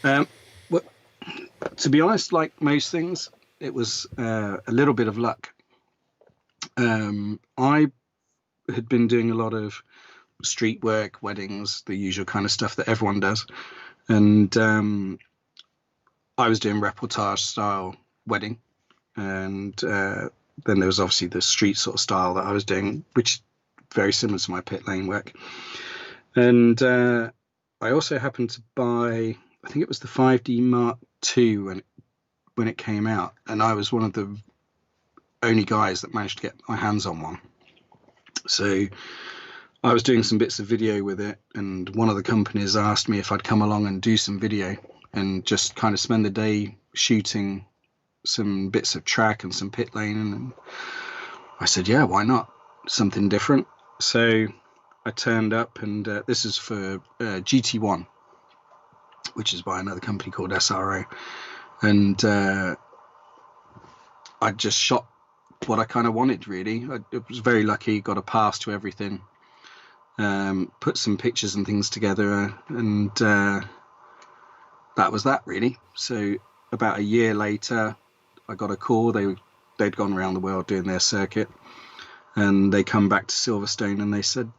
Well, to be honest, like most things, it was a little bit of luck. I had been doing a lot of street work, weddings, the usual kind of stuff that everyone does, and I was doing reportage style wedding, and then there was obviously the street sort of style that I was doing, which is very similar to my pit lane work. And I also happened to buy, I think it was the 5D Mark II when it came out, and I was one of the only guys that managed to get my hands on one. So I was doing some bits of video with it, and one of the companies asked me if I'd come along and do some video and just kind of spend the day shooting some bits of track and some pit lane. And I said, yeah, why not? Something different. So I turned up, and this is for GT1, which is by another company called SRO. And I just shot what I kind of wanted, really. I was very lucky, got a pass to everything, put some pictures and things together, and that was that, really. So about a year later, I got a call. They'd gone around the world doing their circuit, and they come back to Silverstone, and they said,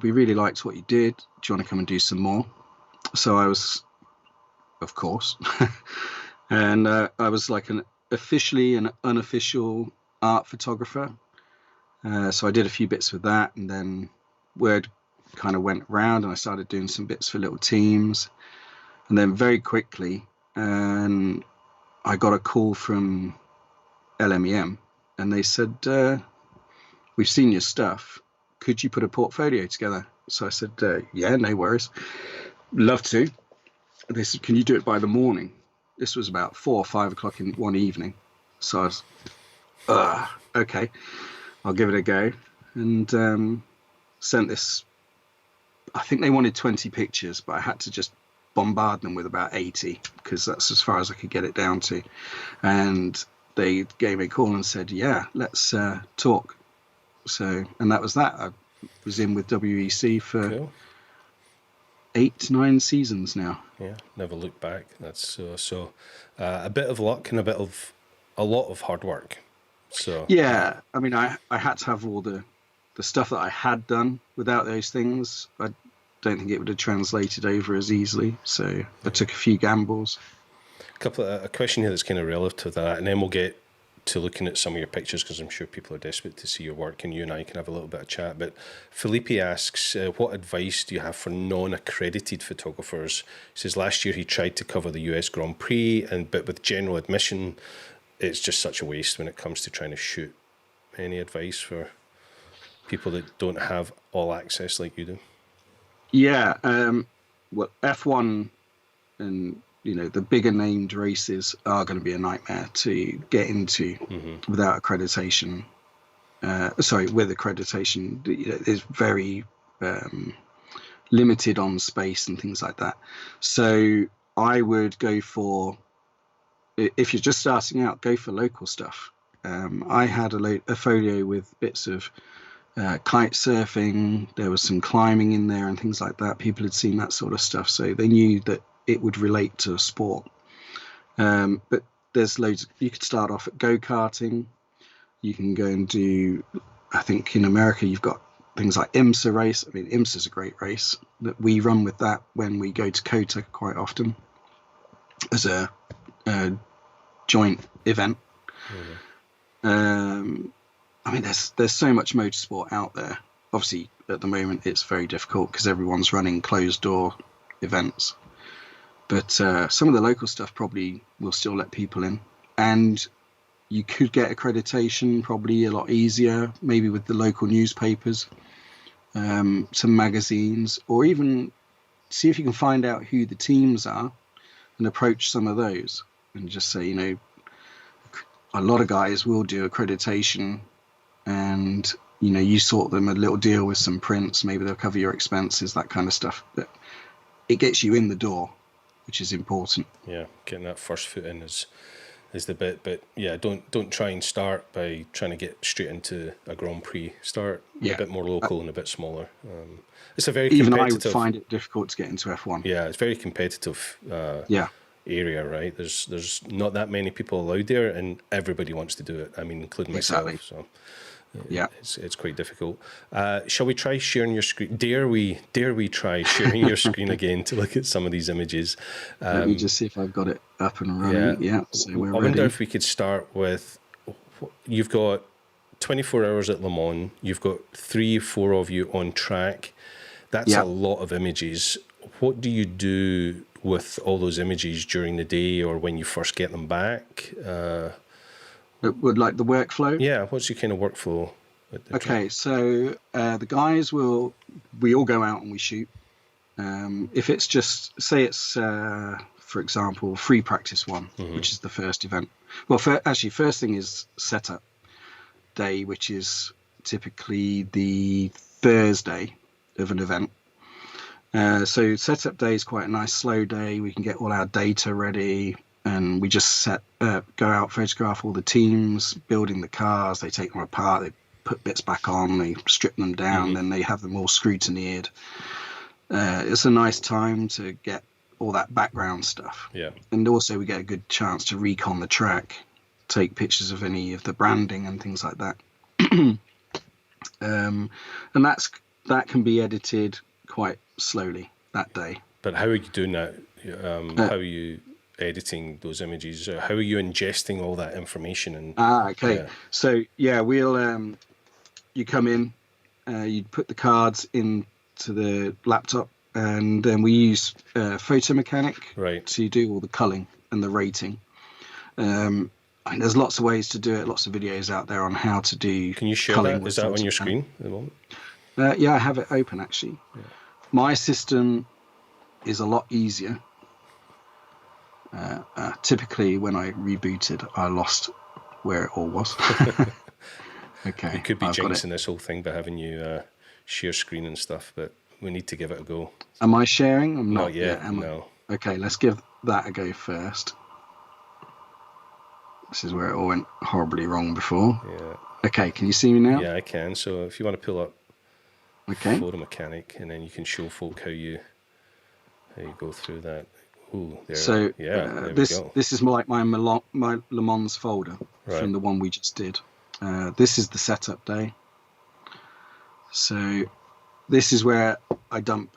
we really liked what you did. Do you want to come and do some more? So I was, of course. And I was like officially an unofficial art photographer. So I did a few bits with that, and then word kind of went around, and I started doing some bits for little teams. And then very quickly, I got a call from LMEM, and they said, we've seen your stuff. could you put a portfolio together? So I said, yeah, no worries. Love to. They said, can you do it by the morning? This was about 4 or 5 o'clock in one evening. So I was, okay, I'll give it a go. And sent this, I think they wanted 20 pictures, but I had to just bombard them with about 80 because that's as far as I could get it down to. And they gave me a call and said, yeah, let's talk. So, and that was that. I was in with WEC for Cool. 8-9 seasons now. Yeah, never look back. That's a bit of luck and a lot of hard work. So yeah, I mean, I had to have all the stuff that I had done. Without those things, I don't think it would have translated over as easily. So I took a few gambles. A question here that's kind of relative to that, and then we'll get to looking at some of your pictures because I'm sure people are desperate to see your work, and you and I can have a little bit of chat. But Felipe asks, what advice do you have for non-accredited photographers? He says last year he tried to cover the US Grand Prix, but with general admission, it's just such a waste when it comes to trying to shoot. Any advice for people that don't have all access like you do? Yeah, well, F1 and the bigger named races are going to be a nightmare to get into without accreditation. With accreditation, it's very limited on space and things like that. So I would go for, if you're just starting out, go for local stuff. I had a folio with bits of kite surfing. There was some climbing in there and things like that. People had seen that sort of stuff, so they knew that it would relate to sport. But there's loads. You could start off at go-karting. You can go and do, I think in America you've got things like IMSA race. I mean, IMSA is a great race that we run with that when we go to COTA quite often as a joint event. I mean, there's so much motorsport out there. Obviously, at the moment, it's very difficult because everyone's running closed-door events. But some of the local stuff probably will still let people in. And you could get accreditation probably a lot easier, maybe with the local newspapers, some magazines, or even see if you can find out who the teams are and approach some of those and just say, a lot of guys will do accreditation and, you sort them a little deal with some prints, maybe they'll cover your expenses, that kind of stuff. But it gets you in the door, which is important. Yeah, getting that first foot in is the bit. But yeah, don't try and start by trying to get straight into a Grand Prix. Start a bit more local and a bit smaller. It's a very even competitive... I would find it difficult to get into F1. Yeah, it's very competitive area, right? There's not that many people allowed there, and everybody wants to do it. I mean, including myself. So yeah, it's quite difficult. Shall we try sharing your screen? Dare we try sharing your screen again to look at some of these images? Let me just see if I've got it up and running. Yeah, so we're ready. I wonder if we could start with, you've got 24 hours at Le Mans, you've got 3-4 of you on track. That's a lot of images. What do you do with all those images during the day or when you first get them back? Would like the workflow? Yeah, what's your kind of workflow? Okay, so the guys we all go out and we shoot. If it's just, say it's, for example, free practice one, which is the first event. Well, first thing is setup day, which is typically the Thursday of an event. So setup day is quite a nice slow day. We can get all our data ready. And we just go out, photograph all the teams, building the cars. They take them apart, they put bits back on, they strip them down, then they have them all scrutinized. It's a nice time to get all that background stuff. Yeah. And also we get a good chance to recon the track, take pictures of any of the branding and things like that. And that can be edited quite slowly that day. But how are you doing that? How are you editing those images? How are you ingesting all that information? Okay. So we'll you come in, you put the cards into the laptop, and then we use Photo Mechanic to do all the culling and the rating. And there's lots of ways to do it, lots of videos out there on how to do. Can you share that? Is that on your screen at the moment? Yeah, I have it open actually. Yeah. My system is a lot easier. Typically, when I rebooted, I lost where it all was. Okay, we could be I've jinxing this whole thing by having you share screen and stuff, but we need to give it a go. Am I sharing? I'm not yet. Am no. I? Okay, let's give that a go first. This is where it all went horribly wrong before. Yeah. Okay, can you see me now? Yeah, I can. So if you want to pull up Photo Mechanic, and then you can show folk how you go through that. Ooh, there. So there this we go. This is like my Le Mans folder from the one we just did. This is the setup day. So this is where I dump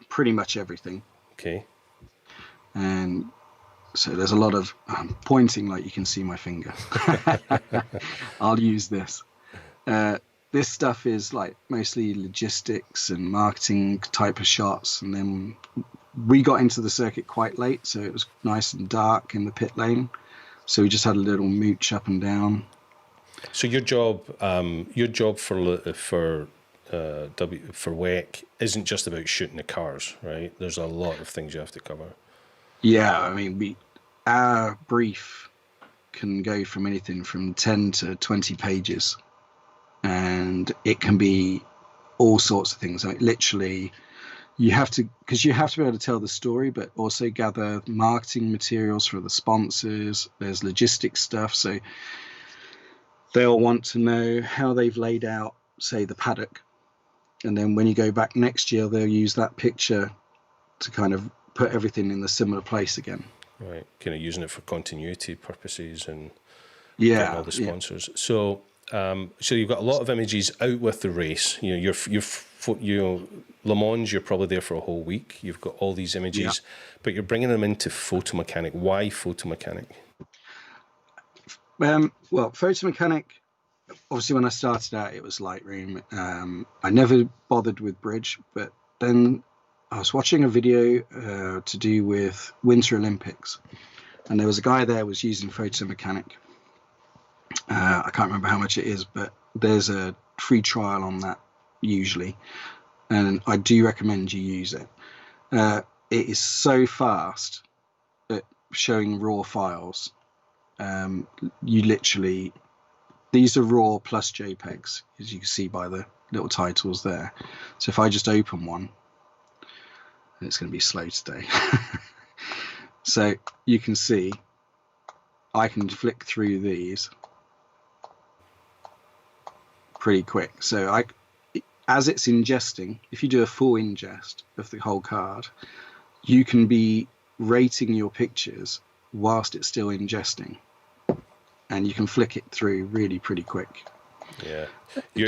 pretty much everything. Okay. And so there's a lot of pointing, like you can see my finger. I'll use this. This stuff is like mostly logistics and marketing type of shots. And then we got into the circuit quite late, so it was nice and dark in the pit lane. So we just had a little mooch up and down. So your job for WEC isn't just about shooting the cars, right? There's a lot of things you have to cover. Yeah, I mean, our brief can go from anything from 10 to 20 pages, and it can be all sorts of things. I mean, literally, you have to be able to tell the story, but also gather marketing materials for the sponsors. There's logistics stuff, so they'll want to know how they've laid out, say, the paddock, and then when you go back next year, they'll use that picture to kind of put everything in the similar place again. Right, kind of using it for continuity purposes and getting all the sponsors. Yeah. So you've got a lot of images out with the race. You know, Le Mans, you're probably there for a whole week. You've got all these images, but you're bringing them into Photo Mechanic. Why Photo Mechanic? Well, Photo Mechanic, obviously when I started out, it was Lightroom. I never bothered with Bridge, but then I was watching a video to do with Winter Olympics, and there was a guy there was using Photo Mechanic. I can't remember how much it is, but there's a free trial on that usually, and I do recommend you use it. It is so fast at showing raw files. You literally, these are raw plus JPEGs, as you can see by the little titles there. So if I just open one, it's going to be slow today. So you can see I can flick through these pretty quick. So as it's ingesting, if you do a full ingest of the whole card, you can be rating your pictures whilst it's still ingesting, and you can flick it through really pretty quick. Yeah, you're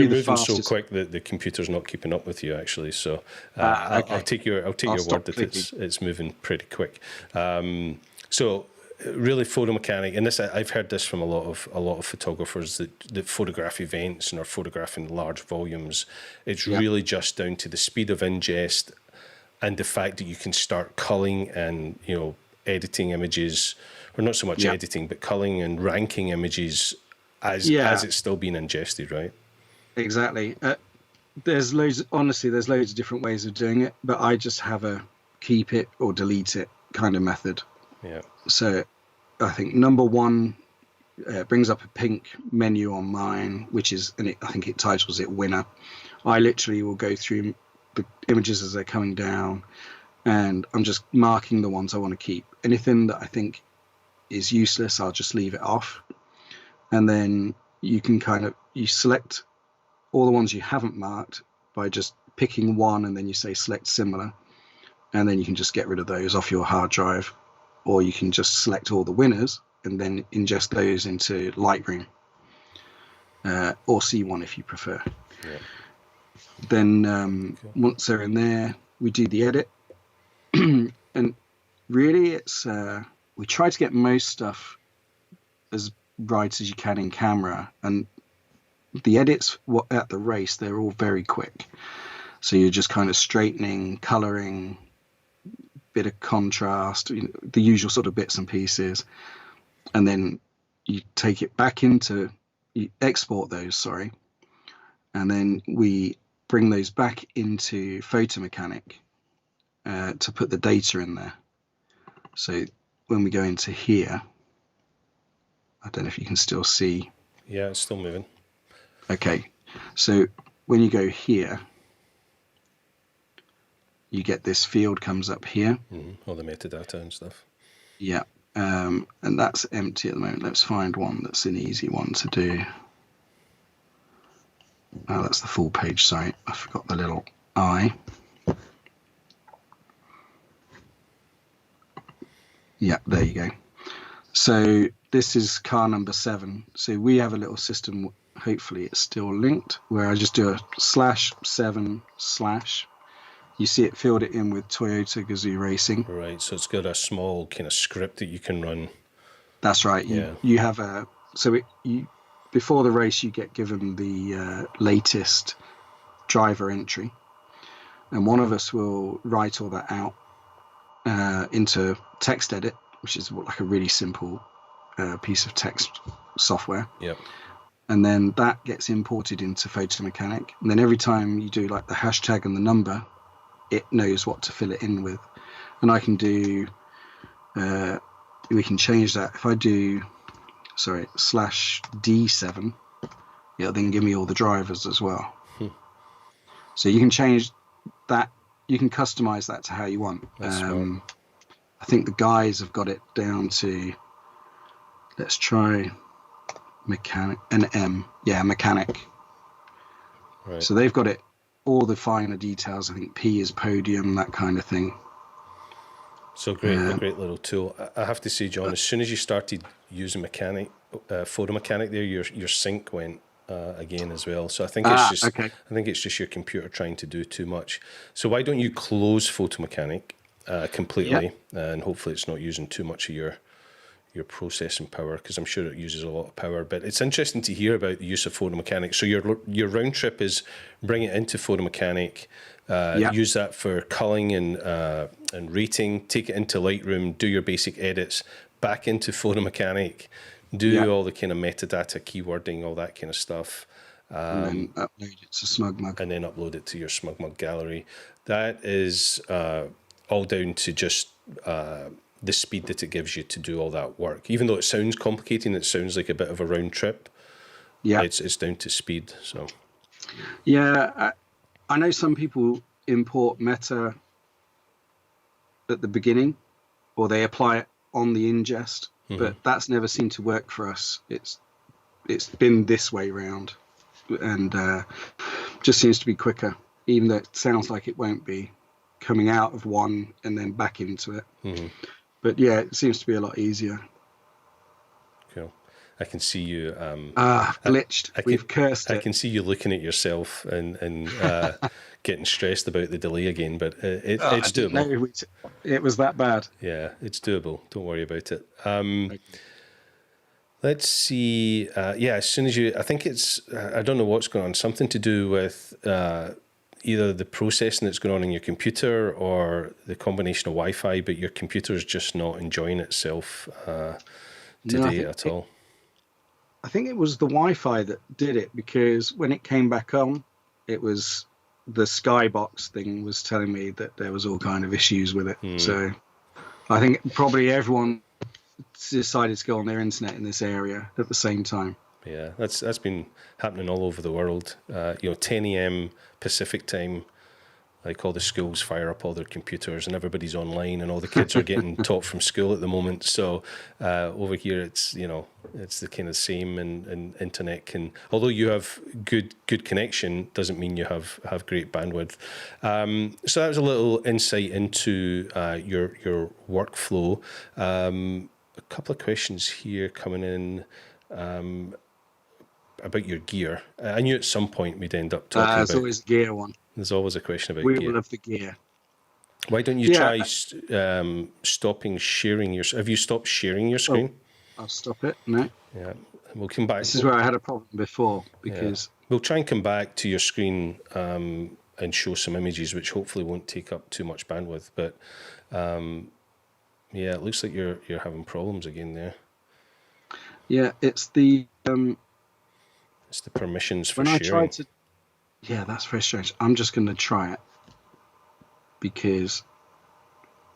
moving so quick that the computer's not keeping up with you, actually. So I'll take your word that it's moving pretty quick. So really, Photo Mechanic, and this I've heard this from a lot of photographers that photograph events and are photographing large volumes. It's really just down to the speed of ingest and the fact that you can start culling and editing images, or not so much editing, but culling and ranking images as it's still being ingested, right? Exactly. There's loads of different ways of doing it, but I just have a keep it or delete it kind of method. Yeah. So I think number one brings up a pink menu on mine, which is, and I think it titles it winner. I literally will go through the images as they're coming down, and I'm just marking the ones I want to keep. Anything that I think is useless, I'll just leave it off. And then you can you select all the ones you haven't marked by just picking one, and then you say select similar, and then you can just get rid of those off your hard drive, or you can just select all the winners and then ingest those into Lightroom or C1 if you prefer. Yeah. Then once they're in there, we do the edit. And really it's we try to get most stuff as bright as you can in camera, and the edits at the race, they're all very quick. So you're just kind of straightening, coloring, bit of contrast, the usual sort of bits and pieces, and then you take it back you export those, and then we bring those back into Photomechanic to put the data in there. So when we go into here, I don't know if you can still see. Yeah, it's still moving. Okay, so when you go here, you get this field comes up here. All the metadata and stuff. Yeah, and that's empty at the moment. Let's find one that's an easy one to do. Oh, that's the full page, sorry. I forgot the little I. Yeah, there you go. So this is car number 7. So we have a little system, hopefully it's still linked, where I just do a /7/. You see it filled it in with Toyota Gazoo Racing. Right, so it's got a small kind of script that you can run. That's right. Yeah. You have a, so before the race, you get given the latest driver entry. And one of us will write all that out into text edit, which is like a really simple piece of text software. Yep. And then that gets imported into Photomechanic. And then every time you do like the hashtag and the number, it knows what to fill it in with. And I can do, we can change that. If I do, sorry, /D7, it'll then give me all the drivers as well. So you can change that. You can customize that to how you want. I think the guys have got it down to, let's try mechanic, an M. Yeah, mechanic. Right. So they've got it, all the finer details. I think P is podium, that kind of thing. So great, a great little tool. I have to say, John, as soon as you started using Photomechanic there, your sync went again as well. So I think it's just your computer trying to do too much. So why don't you close Photomechanic completely, and hopefully it's not using too much of your processing power, because I'm sure it uses a lot of power. But it's interesting to hear about the use of Photomechanic. So your round trip is bring it into Photomechanic, use that for culling and rating, take it into Lightroom, do your basic edits, back into Photomechanic, do all the kind of metadata, keywording, all that kind of stuff. And then upload it to SmugMug. And then upload it to your SmugMug gallery. That is all down to just the speed that it gives you to do all that work. Even though it sounds complicated and it sounds like a bit of a round trip, it's down to speed. So, yeah, I know some people import meta at the beginning, or they apply it on the ingest, but that's never seemed to work for us. It's been this way round, and just seems to be quicker, even though it sounds like it won't be, coming out of one and then back into it. But yeah, it seems to be a lot easier. Cool. I can see you. Glitched. We've cursed it. I can see you looking at yourself and getting stressed about the delay again, but it's doable. It was that bad. Yeah, it's doable. Don't worry about it. Let's see. As soon as I think it's, I don't know what's going on, something to do with either the processing that's going on in your computer or the combination of Wi-Fi, but your computer is just not enjoying itself today at all. I think it was the Wi-Fi that did it, because when it came back on, it was the Skybox thing was telling me that there was all kind of issues with it. So I think probably everyone decided to go on their internet in this area at the same time. Yeah, that's been happening all over the world. 10 a.m. Pacific time, like all the schools fire up all their computers and everybody's online and all the kids are getting taught from school at the moment. So over here, it's the kind of same, and internet can, although you have good connection, doesn't mean you have great bandwidth. So that was a little insight into your workflow. A couple of questions here coming in. About your gear. I knew at some point we'd end up talking about... There's always a gear one. There's always a question about gear. We love the gear. Why don't you try stopping sharing your... Have you stopped sharing your screen? I'll stop it, no. Yeah, we'll come back. This is where I had a problem before, because... Yeah. We'll try and come back to your screen and show some images, which hopefully won't take up too much bandwidth. But it looks like you're having problems again there. Yeah, it's the... it's the permissions for sharing. Yeah, that's very strange. I'm just going to try it because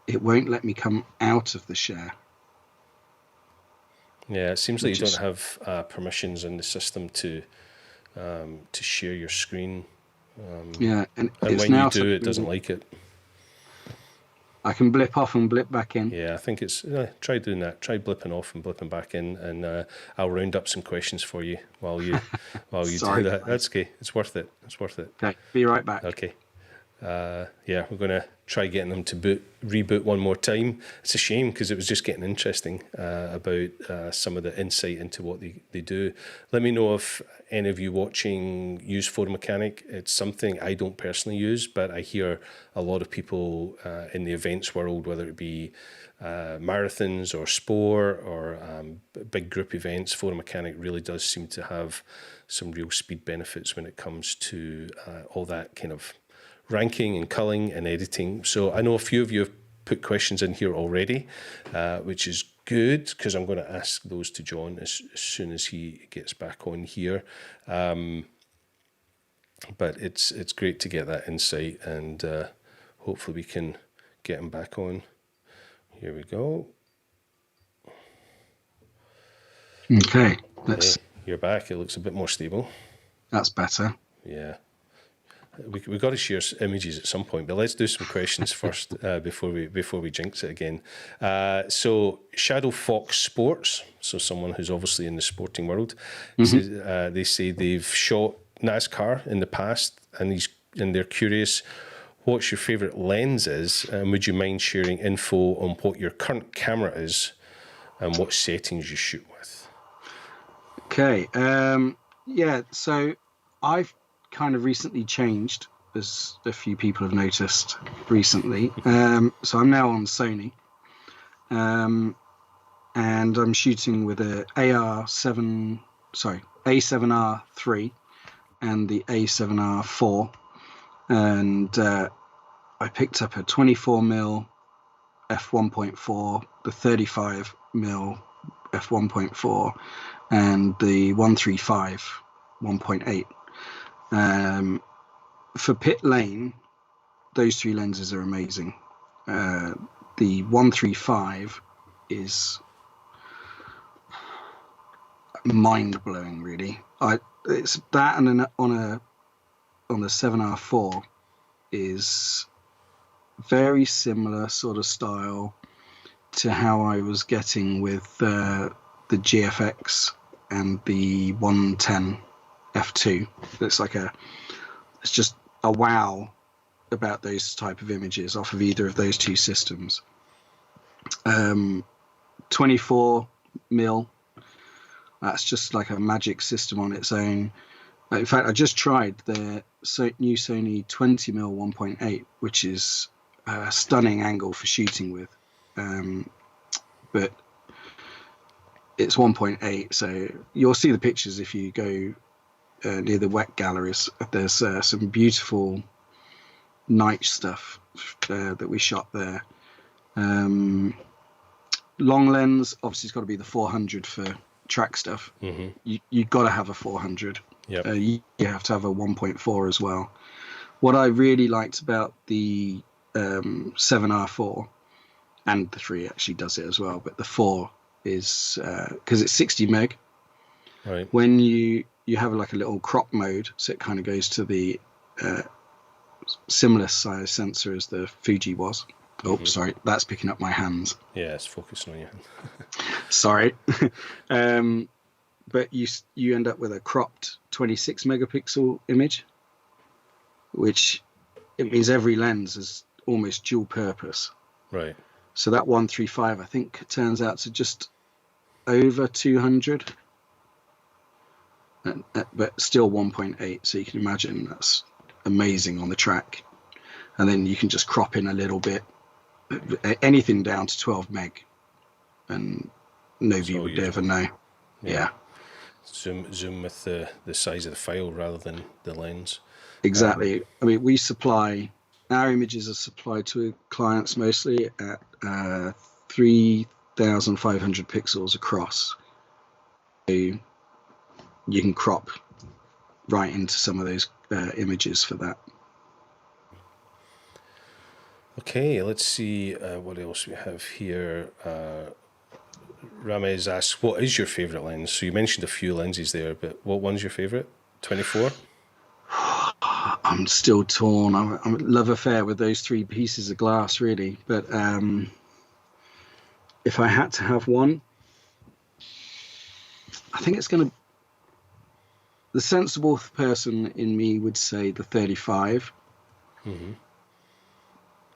it won't let me come out of the share. Yeah, it seems like you don't have permissions in the system to share your screen. Yeah, and it's when you now do, it doesn't like it. I can blip off and blip back in. Yeah, I think it's try doing that. Try blipping off and blipping back in, and I'll round up some questions for you while you Sorry, do that. guys. That's okay. It's worth it. It's worth it. Okay, be right back. Okay. Yeah, we're going to try getting them to reboot one more time. It's a shame because it was just getting interesting about some of the insight into what they do. Let me know if any of you watching use Photo Mechanic. It's something I don't personally use, but I hear a lot of people in the events world, whether it be marathons or sport or big group events, Photo Mechanic really does seem to have some real speed benefits when it comes to all that kind of ranking and culling and editing. So I know a few of you have put questions in here already, which is good because I'm going to ask those to John as soon as he gets back on here. But it's great to get that insight, and hopefully we can get him back on. Here we go. Okay, Hey, you're back. It looks a bit more stable. That's better. Yeah. We've got to share images at some point, but let's do some questions first before we jinx it again. So Shadow Fox Sports, so someone who's obviously in the sporting world, says, they say they've shot NASCAR in the past, and they're curious what your favourite lens is, and would you mind sharing info on what your current camera is and what settings you shoot with? Okay, yeah, so I've kind of recently changed, as a few people have noticed recently. So I'm now on Sony, and I'm shooting with a A7R3 and the A7R4, and I picked up a 24mm f1.4, the 35mm f1.4, and the 135 1.8. For pit lane, those three lenses are amazing. The 135 is mind-blowing, really. It's that, and on the 7R4 is very similar sort of style to how I was getting with the GFX and the 110 f2. It's just a wow about those type of images off of either of those two systems. 24mm, that's just like a magic system on its own. In fact, I just tried the new Sony 20mm 1.8, which is a stunning angle for shooting with, but it's 1.8, so you'll see the pictures if you go near the wet galleries. There's some beautiful night stuff that we shot there. Long lens, obviously, it's got to be the 400 for track stuff. You've got to have a 400. Yep. You have to have a 1.4 as well. What I really liked about the 7R4, and the 3 actually does it as well, but the 4 is because it's 60 meg. Right. When you have like a little crop mode, so it kind of goes to the similar size sensor as the Fuji was. Oh, sorry, that's picking up my hands. Yeah, it's focusing on your hand. Sorry. But you end up with a cropped 26 megapixel image, which it means every lens is almost dual purpose. Right. So that 135, I think, turns out to just over 200, but still 1.8. So you can imagine that's amazing on the track. And then you can just crop in a little bit, anything down to 12 meg, and no view would ever know. Yeah. Zoom with the size of the file rather than the lens. Exactly. I mean, our images are supplied to clients mostly at 3,500 pixels across. So you can crop right into some of those images for that. Okay, let's see what else we have here. Ramez asks, what is your favourite lens? So you mentioned a few lenses there, but what one's your favourite? 24? I'm still torn. I'm a love affair with those 3 pieces of glass, really. But if I had to have one, I think it's going to... The sensible person in me would say the 35. Mm-hmm.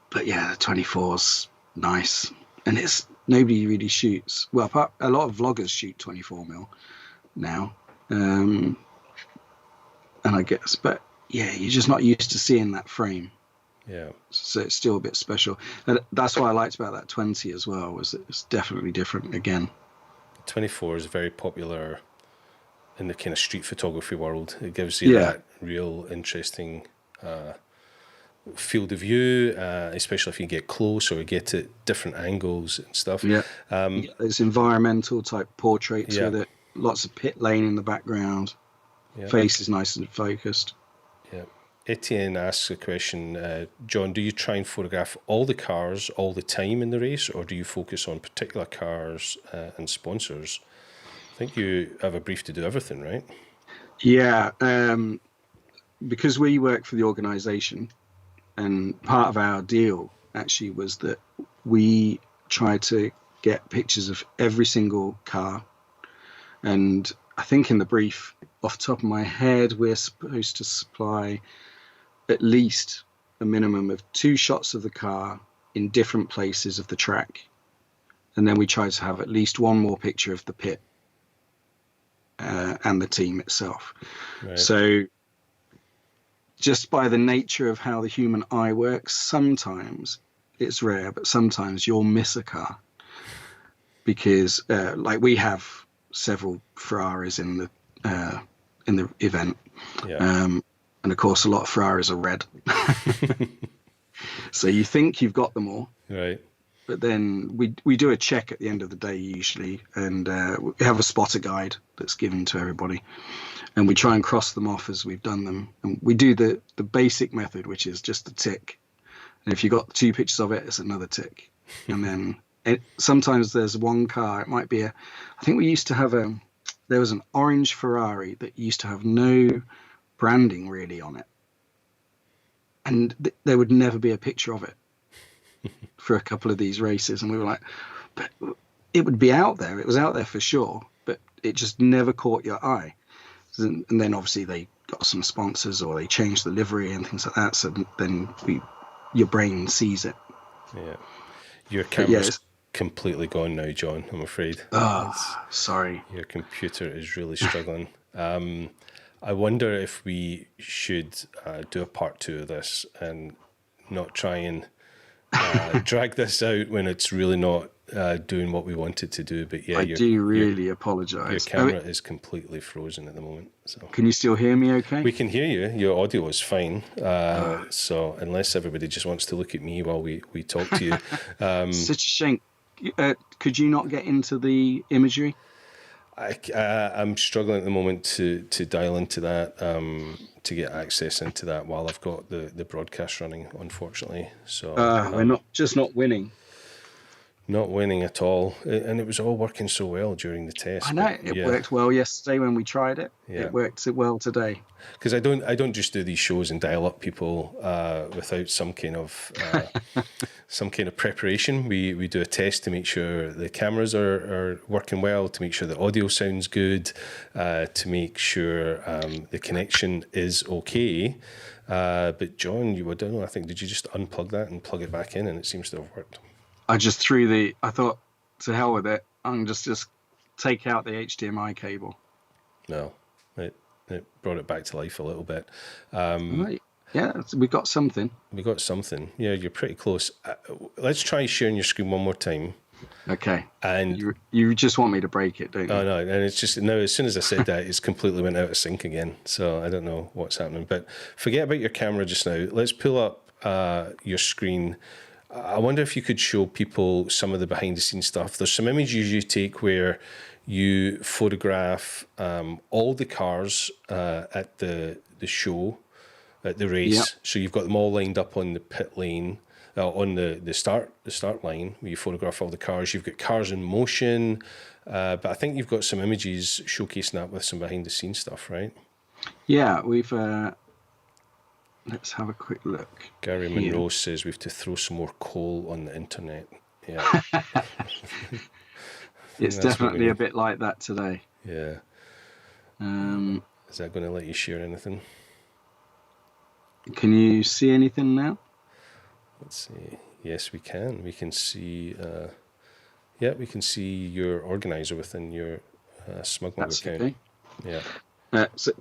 But yeah, the 24's nice. And nobody really shoots. Well, a lot of vloggers shoot 24mm now. And I guess, but yeah, you're just not used to seeing that frame. Yeah. So it's still a bit special. And that's what I liked about that 20 as well, was that it's definitely different again. 24 is very popular in the kind of street photography world. It gives you that real interesting field of view, especially if you get close or get at different angles and stuff. Yeah. There's environmental type portraits with it. Lots of pit lane in the background. Yeah. Face is nice and focused. Yeah. Etienne asks a question, John, do you try and photograph all the cars all the time in the race, or do you focus on particular cars and sponsors? I think you have a brief to do everything, right? Yeah. Because we work for the organisation, and part of our deal actually was that we try to get pictures of every single car. And I think in the brief, off the top of my head, we're supposed to supply at least a minimum of 2 shots of the car in different places of the track. And then we try to have at least 1 more picture of the pit and the team itself. Right. So just by the nature of how the human eye works, sometimes it's rare, but sometimes you'll miss a car because like we have several Ferraris in the event. Yeah. And of course, a lot of Ferraris are red. So you think you've got them all. Right. But then we do a check at the end of the day usually, and we have a spotter guide that's given to everybody. And we try and cross them off as we've done them. And we do the basic method, which is just a tick. And if you've got 2 pictures of it, it's another tick. And then sometimes there's one car. It might be I think we used to have there was an orange Ferrari that used to have no branding really on it. And there would never be a picture of it for a couple of these races. And we were like, but it would be out there. It was out there for sure, but it just never caught your eye. And then obviously they got some sponsors or they changed the livery and things like that. So then your brain sees it. Yeah. Your camera's completely gone now, John, I'm afraid. Sorry. Your computer is really struggling. I wonder if we should do a part 2 of this and not try and drag this out when it's really not doing what we want it to do. But yeah, I do really apologise. Your camera is completely frozen at the moment. So can you still hear me okay? We can hear you. Your audio is fine. So unless everybody just wants to look at me while we talk to you. Such a shame. Could you not get into the imagery? I'm struggling at the moment to dial into that, to get access into that while I've got the broadcast running, unfortunately. So we're not winning. Not winning at all. And it was all working so well during the test. I know. It worked well yesterday when we tried it. Yeah. It worked well today. Because I don't just do these shows and dial up people without some kind of preparation. We do a test to make sure the cameras are working well, to make sure the audio sounds good, to make sure the connection is okay. But John, I don't know, I think, did you just unplug that and plug it back in and it seems to have worked? I just I thought, to hell with it, I'm just take out the HDMI cable. No, it brought it back to life a little bit. Right. Yeah, we got something. Yeah, you're pretty close. Let's try sharing your screen one more time. Okay. And you just want me to break it, don't you? Oh, no, and it's just, no, as soon as I said that, it's completely went out of sync again. So I don't know what's happening. But forget about your camera just now. Let's pull up your screen. I wonder if you could show people some of the behind-the-scenes stuff. There's some images you take where you photograph all the cars at the show, at the race. Yep. So you've got them all lined up on the pit lane, on the start line where you photograph all the cars. You've got cars in motion, but I think you've got some images showcasing that with some behind the scenes stuff, right? Yeah, we've. Let's have a quick look. Gary here. Monroe says we have to throw some more coal on the internet. Yeah. It's definitely a bit like that today. Yeah. Is that going to let you share anything? Can you see anything now? Let's see. Yes, we can. We can see. Yeah, we can see your organizer within your SmugMug account. Okay. Yeah. So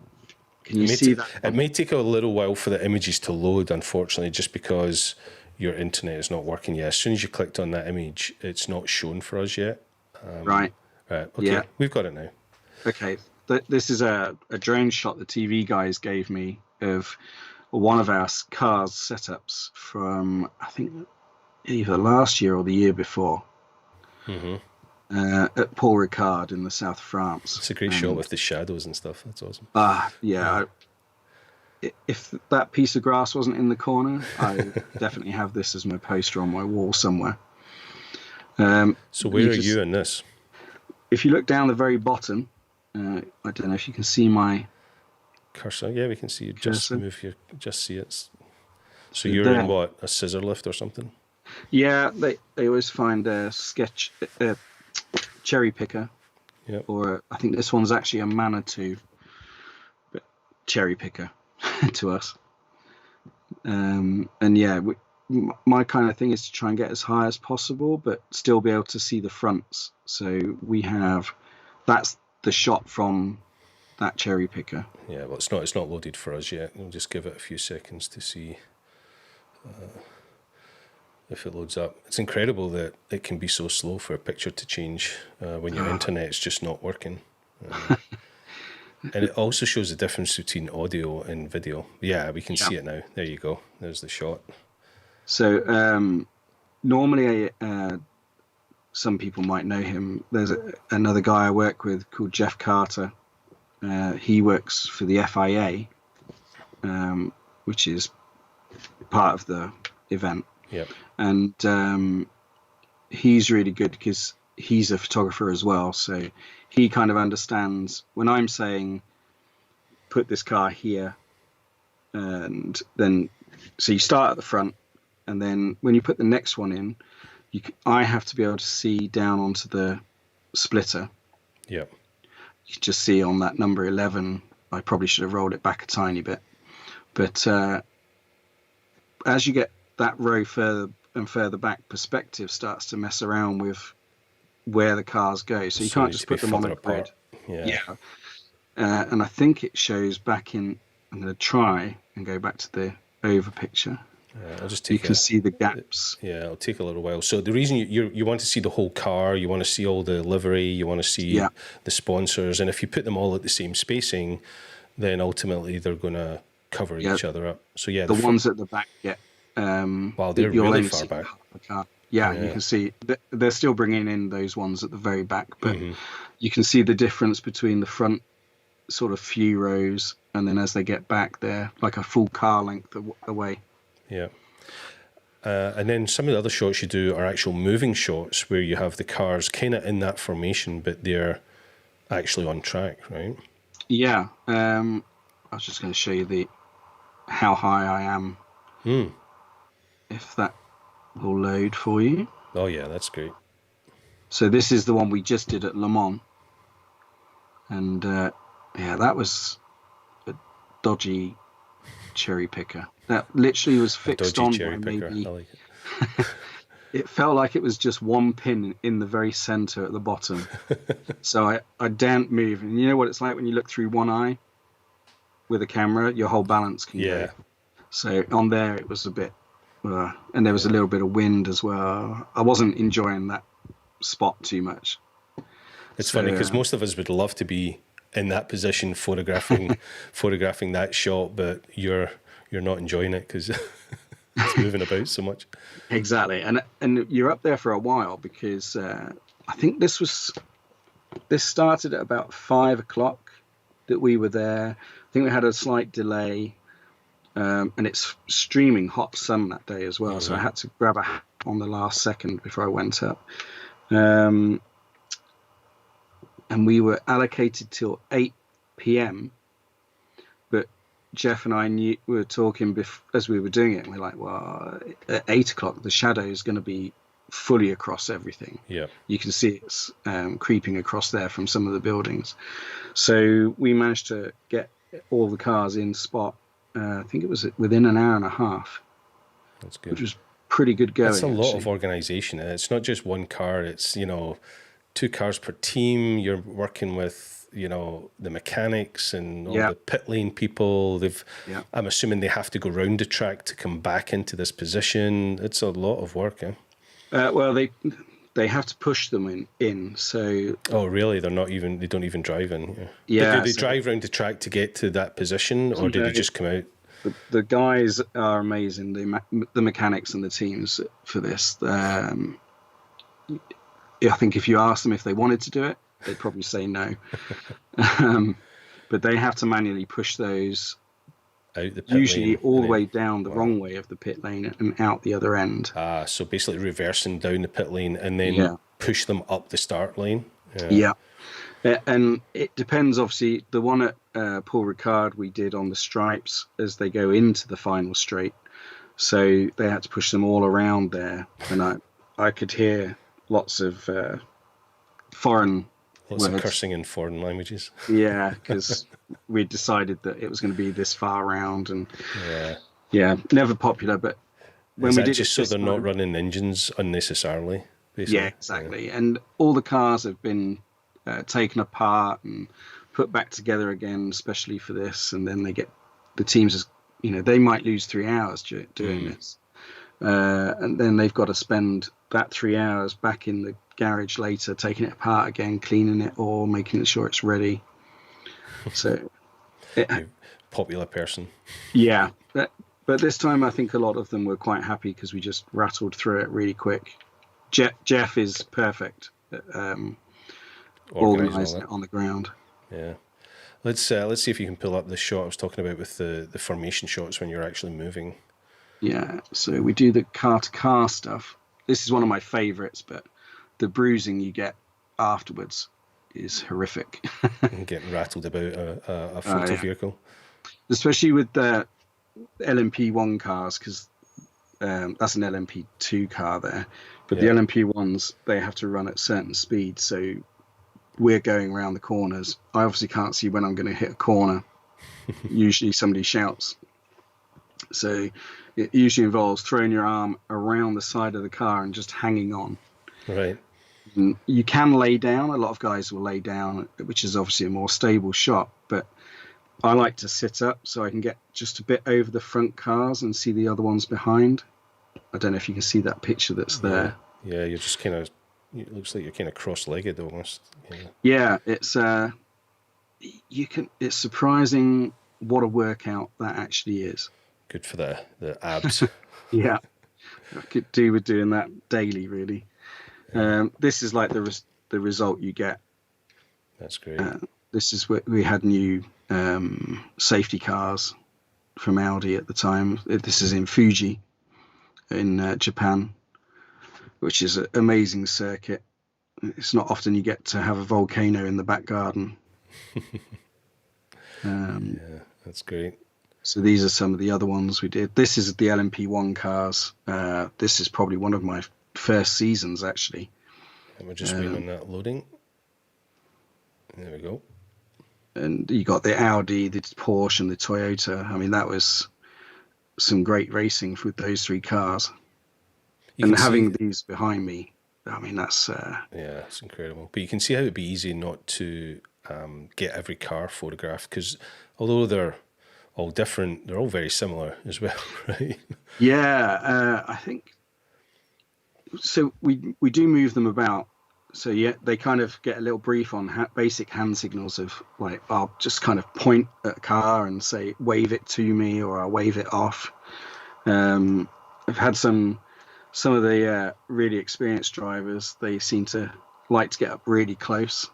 can you see that? It may take a little while for the images to load, unfortunately, just because your internet is not working yet. As soon as you clicked on that image, it's not shown for us yet. Right. Right. Okay. Yeah. We've got it now. Okay. This is a drone shot the TV guys gave me of one of our cars setups from, I think, either last year or the year before. At Paul Ricard in the south of France. It's a great shot with the shadows and stuff. That's awesome. Yeah. If that piece of grass wasn't in the corner, I definitely have this as my poster on my wall somewhere. So where are you in this? If you look down the very bottom, I don't know if you can see my cursor. Yeah, we can see you. Just move your. Just see it. So you're there. in what? A scissor lift or something? Yeah, they always find a cherry picker. Yep. Or I think this one's actually a Manitou, but cherry picker to us. And yeah, my kind of thing is to try and get as high as possible, but still be able to see the fronts. So that's the shot from that cherry picker. Yeah, well, it's not loaded for us yet. We'll just give it a few seconds to see if it loads up. It's incredible that it can be so slow for a picture to change when your internet's just not working. And it also shows the difference between audio and video. Yeah, we can see it now. There you go. There's the shot. So normally, some people might know him. There's another guy I work with called Jeff Carter. He works for the FIA, which is part of the event. Yep. And he's really good because he's a photographer as well. So he kind of understands when I'm saying, put this car here. And then, so you start at the front. And then when you put the next one in, I have to be able to see down onto the splitter. Yep. You can just see on that number 11, I probably should have rolled it back a tiny bit. But as you get that row further and further back, perspective starts to mess around with where the cars go. So you can't just put them on a grid. Yeah. And I think it shows back in, I'm going to try and go back to the over picture. I'll just take you can see the gaps. Yeah, it'll take a little while. So the reason you want to see the whole car, you want to see all the livery, you want to see the sponsors, and if you put them all at the same spacing, then ultimately they're going to cover each other up. So yeah, the ones at the back get wow, they're really far back. Yeah, you can see they're still bringing in those ones at the very back, but you can see the difference between the front sort of few rows, and then as they get back, they're like a full car length away. Yeah. And then some of the other shots you do are actual moving shots where you have the cars kind of in that formation, but they're actually on track, right? Yeah. I was just going to show you how high I am. If that will load for you. Oh, yeah, that's great. So this is the one we just did at Le Mans. And that was a dodgy cherry picker. That literally was fixed on by maybe. I like it. It felt like it was just one pin in the very center at the bottom. So I daren't move. And you know what it's like when you look through one eye with a camera, your whole balance can go. So on there it was a bit, and there was a little bit of wind as well. I wasn't enjoying that spot too much. It's funny because most of us would love to be in that position photographing that shot, but you're not enjoying it because it's moving about so much. Exactly, and you're up there for a while because I think this started at about 5 o'clock that we were there. I think we had a slight delay, and it's streaming hot sun that day as well. So I had to grab a hat on the last second before I went up. And we were allocated till 8 p.m. But Jeff and I were talking as we were doing it. And we're like, well, at 8 o'clock, the shadow is going to be fully across everything. Yeah, you can see it's creeping across there from some of the buildings. So we managed to get all the cars in spot. I think it was within an hour and a half. That's good. Which was pretty good going. It's a lot of organisation. It's not just one car. It's 2 cars per team. You're working with the mechanics and all the pit lane people. I'm assuming they have to go round the track to come back into this position. It's a lot of work. Well, they have to push them in. So. Oh, really? They don't even drive in. Yeah. But do they drive around the track to get to that position, or do they just come out? The guys are amazing. The mechanics and the teams for this. I think if you ask them if they wanted to do it, they'd probably say no. But they have to manually push those out the pit usually lane, all the way down the wrong way of the pit lane and out the other end. So basically reversing down the pit lane and then push them up the start lane. Yeah. And it depends, obviously. The one at Paul Ricard we did on the stripes as they go into the final straight. So they had to push them all around there. And I could hear lots of foreign Lots words. of cursing in foreign languages. Yeah, because we decided that it was going to be this far around. And never popular. But when we did just so they're not running engines unnecessarily, basically? Yeah, exactly. Yeah. And all the cars have been taken apart and put back together again, especially for this. And then the teams, they might lose 3 hours doing this. And then they've got to spend that 3 hours back in the garage later, taking it apart again, cleaning it or making sure it's ready. So, popular person. Yeah. But this time I think a lot of them were quite happy because we just rattled through it really quick. Jeff is perfect at organising it on the ground. Yeah. Let's see if you can pull up the shot I was talking about with the formation shots when you're actually moving. Yeah, so we do the car-to-car stuff. This is one of my favourites, but the bruising you get afterwards is horrific. Getting rattled about a photo vehicle. Especially with the LMP1 cars, because that's an LMP2 car there. But the LMP1s, they have to run at certain speeds, so we're going around the corners. I obviously can't see when I'm going to hit a corner. Usually somebody shouts. So it usually involves throwing your arm around the side of the car and just hanging on. Right. And you can lay down. A lot of guys will lay down, which is obviously a more stable shot. But I like to sit up so I can get just a bit over the front cars and see the other ones behind. I don't know if you can see that picture that's there. Yeah, you're just kind of, it looks like you're kind of cross-legged almost. Yeah, it's it's surprising what a workout that actually is. Good for the abs. Yeah, I could do with doing that daily, really. This is like the result you get. That's great. This is where we had new safety cars from Audi at the time. This is in Fuji in Japan, which is an amazing circuit. It's not often you get to have a volcano in the back garden. Yeah, that's great. So these are some of the other ones we did. This is the LMP1 cars. This is probably one of my first seasons, actually. And we're just waiting on that loading. There we go. And you got the Audi, the Porsche, and the Toyota. I mean, that was some great racing with those 3 cars. And having these behind me, I mean, that's... yeah, it's incredible. But you can see how it'd be easy not to get every car photographed, because although they're all different, they're all very similar as well, right? Yeah, I think... So we do move them about. So yeah, they kind of get a little brief on basic hand signals of like, I'll just kind of point at a car and say, wave it to me, or I'll wave it off. I've had some of the really experienced drivers, they seem to like to get up really close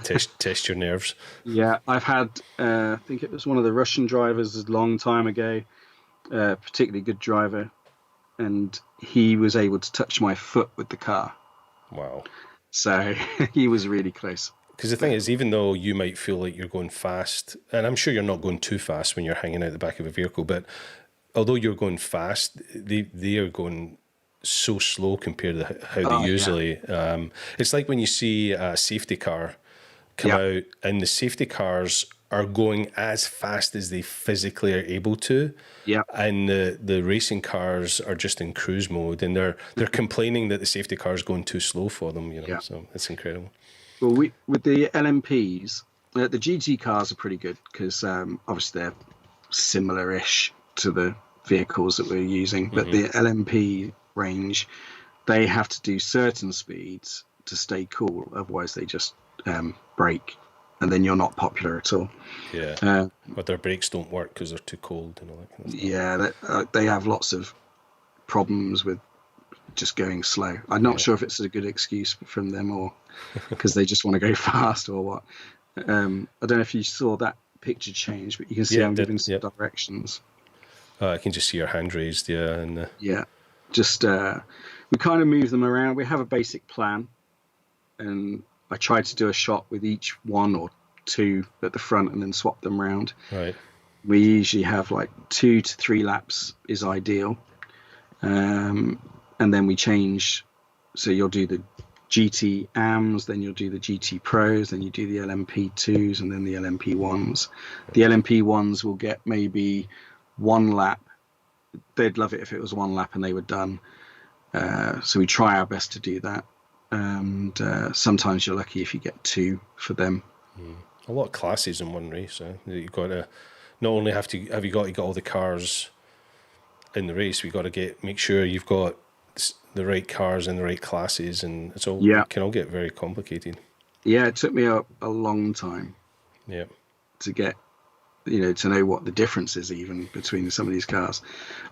Test your nerves. Yeah, I've had, I think it was one of the Russian drivers a long time ago, particularly good driver, and he was able to touch my foot with the car. Wow. So he was really close. Because the thing is, even though you might feel like you're going fast, and I'm sure you're not going too fast when you're hanging out the back of a vehicle, but although you're going fast, they are going so slow compared to how they usually. Yeah. It's like when you see a safety car come out, and the safety cars are going as fast as they physically are able to. Yeah. And the racing cars are just in cruise mode, and they're complaining that the safety car is going too slow for them. You know, so it's incredible. Well, with the LMPs, the GT cars are pretty good because obviously they're similar-ish to the vehicles that we're using, but the LMP range, they have to do certain speeds to stay cool, otherwise they just break, and then you're not popular at all. Yeah, but their brakes don't work because they're too cold and all that kind of stuff. Yeah, they have lots of problems with just going slow. I'm not sure if it's a good excuse from them or because they just want to go fast or what. I don't know if you saw that picture change, but you can see I'm giving some directions. I can just see your hand raised, and just we kind of move them around. We have a basic plan, and I try to do a shot with each one or two at the front and then swap them around. Right. We usually have like 2 to 3 laps is ideal, and then we change. So you'll do the GT AMs, then you'll do the GT Pros, then you do the LMP2s, and then the LMP1s. The LMP1s will get maybe 1 lap. They'd love it if it was 1 lap and they were done. So we try our best to do that. And sometimes you're lucky if you get 2 for them. A lot of classes in one race. You've got to not only have you got to get all the cars in the race, we've got to make sure you've got the right cars in the right classes, and it can all get very complicated. Yeah, it took me a long time. Yeah, to get to know what the difference is even between some of these cars.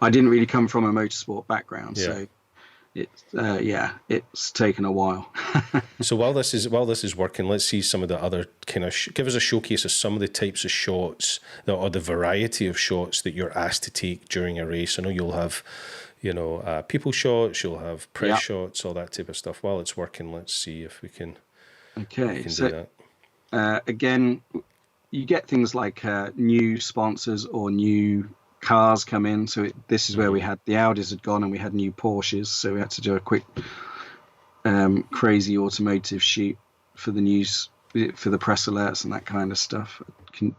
I didn't really come from a motorsport background, so it's taken a while. So while this is working, let's see some of the other kind of give us a showcase of some of the types of shots or the variety of shots that you're asked to take during a race. I know you'll have people shots, you'll have press shots, all that type of stuff. While it's working, let's see if we can do that. Again, you get things like new sponsors or new cars come in. So this is where we had the Audis had gone and we had new Porsches. So we had to do a quick crazy automotive shoot for the news, for the press alerts and that kind of stuff.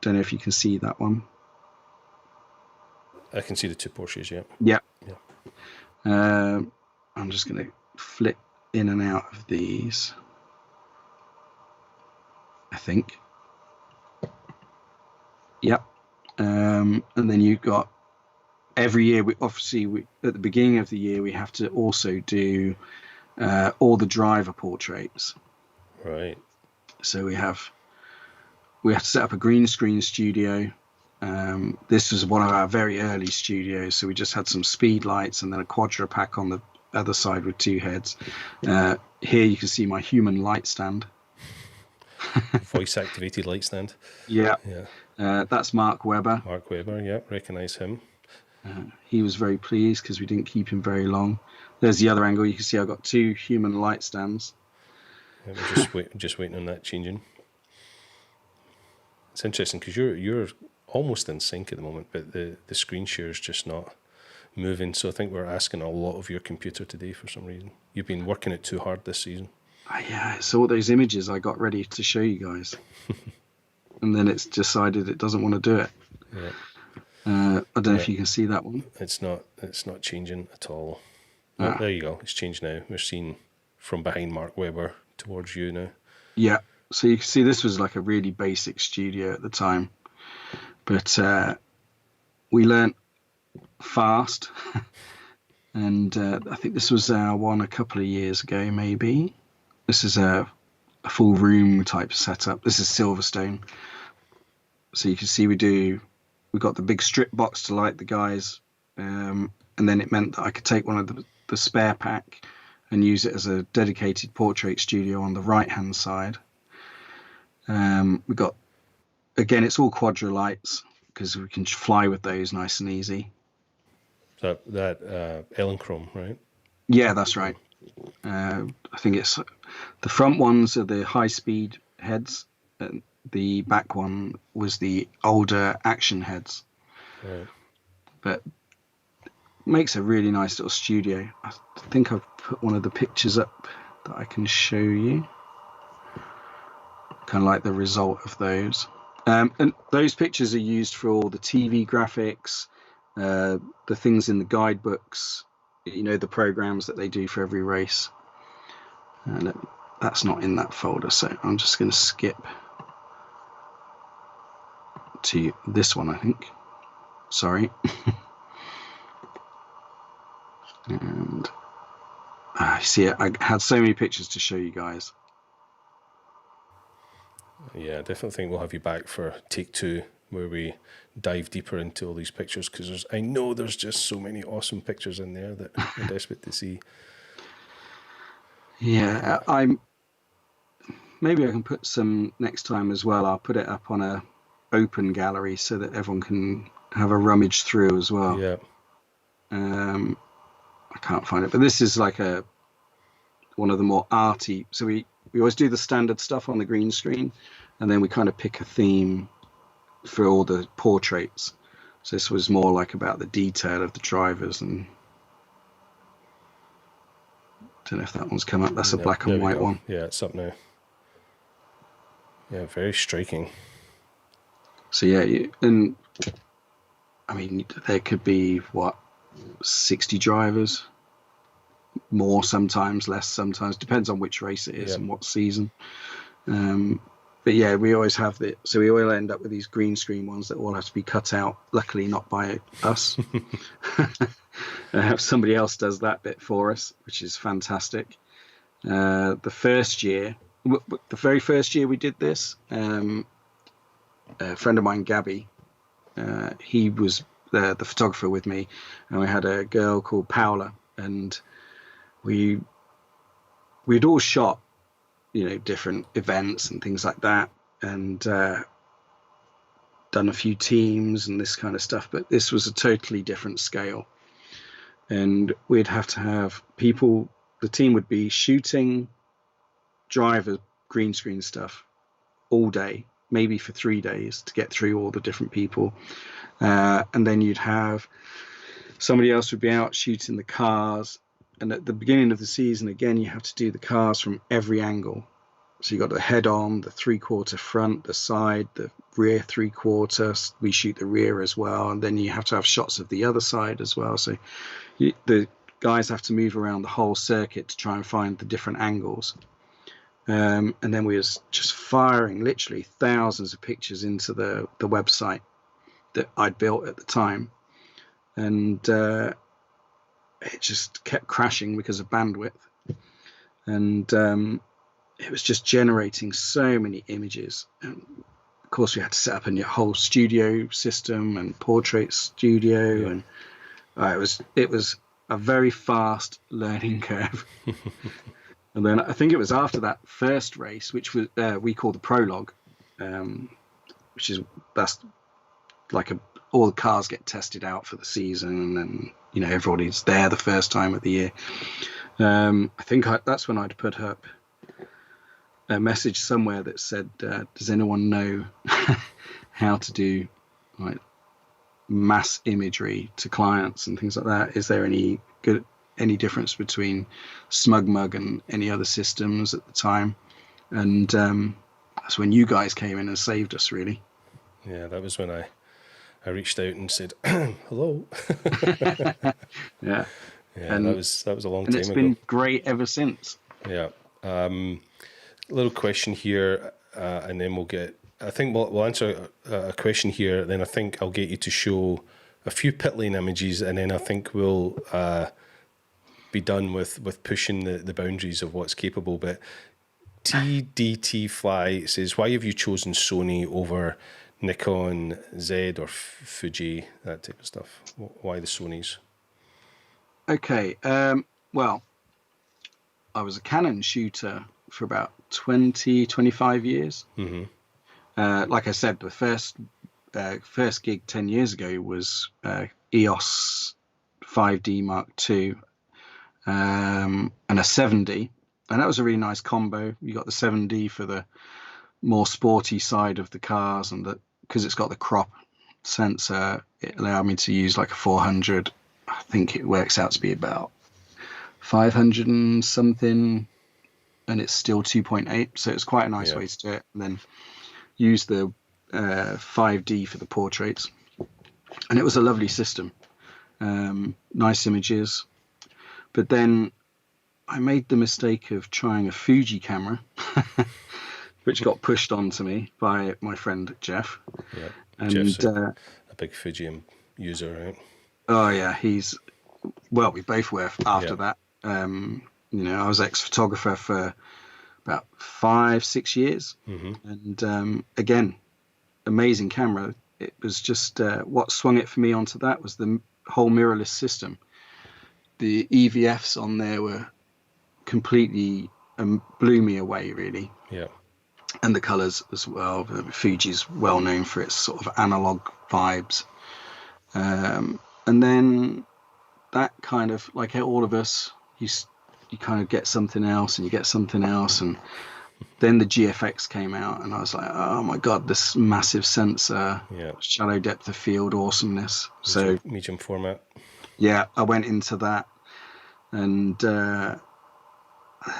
Don't know if you can see that one. I can see the 2 Porsches, Yeah. I'm just going to flip in and out of these, I think. Yep. And then you've got every year, we at the beginning of the year, we have to also do all the driver portraits. Right. So we have to set up a green screen studio. This was one of our very early studios, so we just had some speed lights and then a quadra pack on the other side with 2 heads. Here you can see my human light stand. Voice activated light stand. Yeah. That's Mark Webber. Mark Webber, recognise him. He was very pleased because we didn't keep him very long. There's the other angle. You can see I've got 2 human light stands. We're just waiting on that changing. It's interesting because you're almost in sync at the moment, but the screen share is just not moving. So I think we're asking a lot of your computer today for some reason. You've been working it too hard this season. Yeah, I saw those images I got ready to show you guys. And then it's decided it doesn't want to do it. Yeah. I don't know if you can see that one. It's not changing at all. Oh, there you go. It's changed now. We're seeing from behind Mark Webber towards you now. Yeah. So you can see this was like a really basic studio at the time. But we learnt fast. And I think this was our one a couple of years ago, maybe. This is a full room type setup. This is Silverstone. So you can see we got the big strip box to light the guys. And then it meant that I could take one of the spare pack and use it as a dedicated portrait studio on the right-hand side. We got, again, it's all quadra lights because we can fly with those nice and easy. That Elechrome, right? Yeah, that's right. I think it's the front ones are the high-speed heads, and the back one was the older action heads. Right. But makes a really nice little studio. I think I've put one of the pictures up that I can show you. Kind of like the result of those. And those pictures are used for all the TV graphics, the things in the guidebooks, the programs that they do for every race. And that's not in that folder, so I'm just going to skip to this one, I think. Sorry. And I see it. I had so many pictures to show you guys. Yeah, I definitely think we'll have you back for take 2, where we dive deeper into all these pictures, because I know there's just so many awesome pictures in there that I'm desperate to see. Yeah, maybe I can put some next time as well. I'll put it up on a open gallery so that everyone can have a rummage through as well. Yeah. I can't find it, but this is like one of the more arty. So we always do the standard stuff on the green screen, and then we kind of pick a theme for all the portraits. So this was more like about the detail of the drivers, and don't know if that one's come up. That's a black and white one. Yeah, it's up now. Yeah, very striking. So yeah, and I mean, there could be 60 drivers, more sometimes, less sometimes, depends on which race it is and what season. But yeah, we always have so we all end up with these green screen ones that all have to be cut out, luckily not by us. Somebody else does that bit for us, which is fantastic. The very first year we did this, a friend of mine, Gabby, he was the photographer with me, and we had a girl called Paula, and we'd all shot different events and things like that, and done a few teams and this kind of stuff, but this was a totally different scale, and we'd have to have people, the team would be shooting driver green screen stuff all day, maybe for 3 days, to get through all the different people. And then you'd have somebody else would be out shooting the cars. And at the beginning of the season, again, you have to do the cars from every angle. So you got the head on, the 3/4 front, the side, the rear 3/4. We shoot the rear as well. And then you have to have shots of the other side as well. So the guys have to move around the whole circuit to try and find the different angles. And then we was just firing literally thousands of pictures into the website that I'd built at the time. And it just kept crashing because of bandwidth. And it was just generating so many images. And of course, we had to set up a whole studio system and portrait studio. And it was a very fast learning curve. And then I think it was after that first race, which was we call the prologue, that's like all the cars get tested out for the season, and everybody's there the first time of the year. I think that's when I'd put up a message somewhere that said, "Does anyone know how to do like mass imagery to clients and things like that? Is there any difference between SmugMug and any other systems at the time?" And that's when you guys came in and saved us, really. Yeah, that was when I reached out and said, "Hello." Yeah. And that was a long time ago. And it's been great ever since. Yeah. Little question here, and then we'll get. I think we'll answer a question here. Then I think I'll get you to show a few pit lane images, and then I think we'll be done with pushing the boundaries of what's capable. But TDT Fly says, "Why have you chosen Sony over Nikon, Z, or Fuji, that type of stuff? Why the Sonys?" Okay. Well, I was a Canon shooter for about 25 years. Mm-hmm. Like I said, the first gig 10 years ago was EOS 5D Mark II and a 7D, and that was a really nice combo. You got the 7D for the more sporty side of the cars, and because it's got the crop sensor, it allowed me to use like a 400. I think it works out to be about 500 and something, and it's still 2.8, so it's quite a nice way to do it. And then use the 5D for the portraits, and it was a lovely system. Nice images. But then I made the mistake of trying a Fuji camera, which got pushed onto me by my friend Jeff. Yeah, and Jeff's a big Fuji user, right? Oh yeah, we both were after that. I was ex-photographer for about 5-6 years, and again, amazing camera. It was just what swung it for me onto that was the whole mirrorless system. The EVFs on there were completely blew me away, really. Yeah. And the colors as well. Fuji's well known for its sort of analog vibes. And then that kind of, like all of us, you kind of get something else and you get something else, and then the GFX came out, and I was like, oh my god, this massive sensor, shallow depth of field awesomeness. Medium format. Yeah, I went into that, and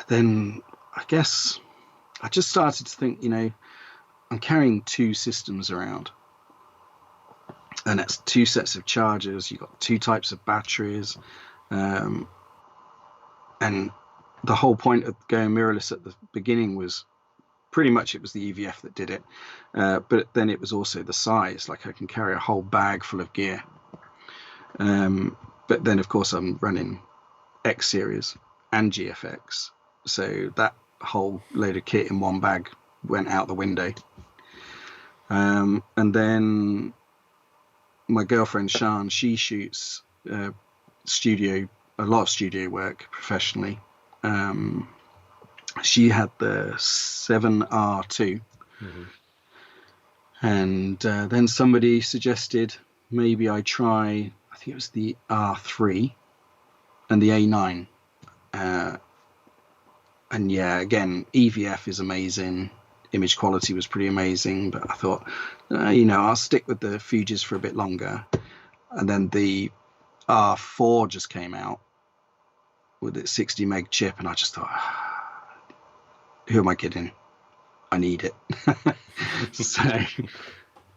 then I guess I just started to think, I'm carrying 2 systems around, and that's 2 sets of chargers. You've got 2 types of batteries, and the whole point of going mirrorless at the beginning was pretty much it was the EVF that did it, but then it was also the size. Like I can carry a whole bag full of gear, but then of course I'm running X series and GFX, so that whole load of kit in one bag went out the window. And then my girlfriend Shan, she shoots a lot of studio work professionally. She had the 7R2, and then somebody suggested maybe I try, I think it was the R3 and the A9. And yeah, again, EVF is amazing. Image quality was pretty amazing, but I thought, I'll stick with the Fujis for a bit longer. And then the R4 just came out with its 60 meg chip, and I just thought, who am I kidding? I need it. So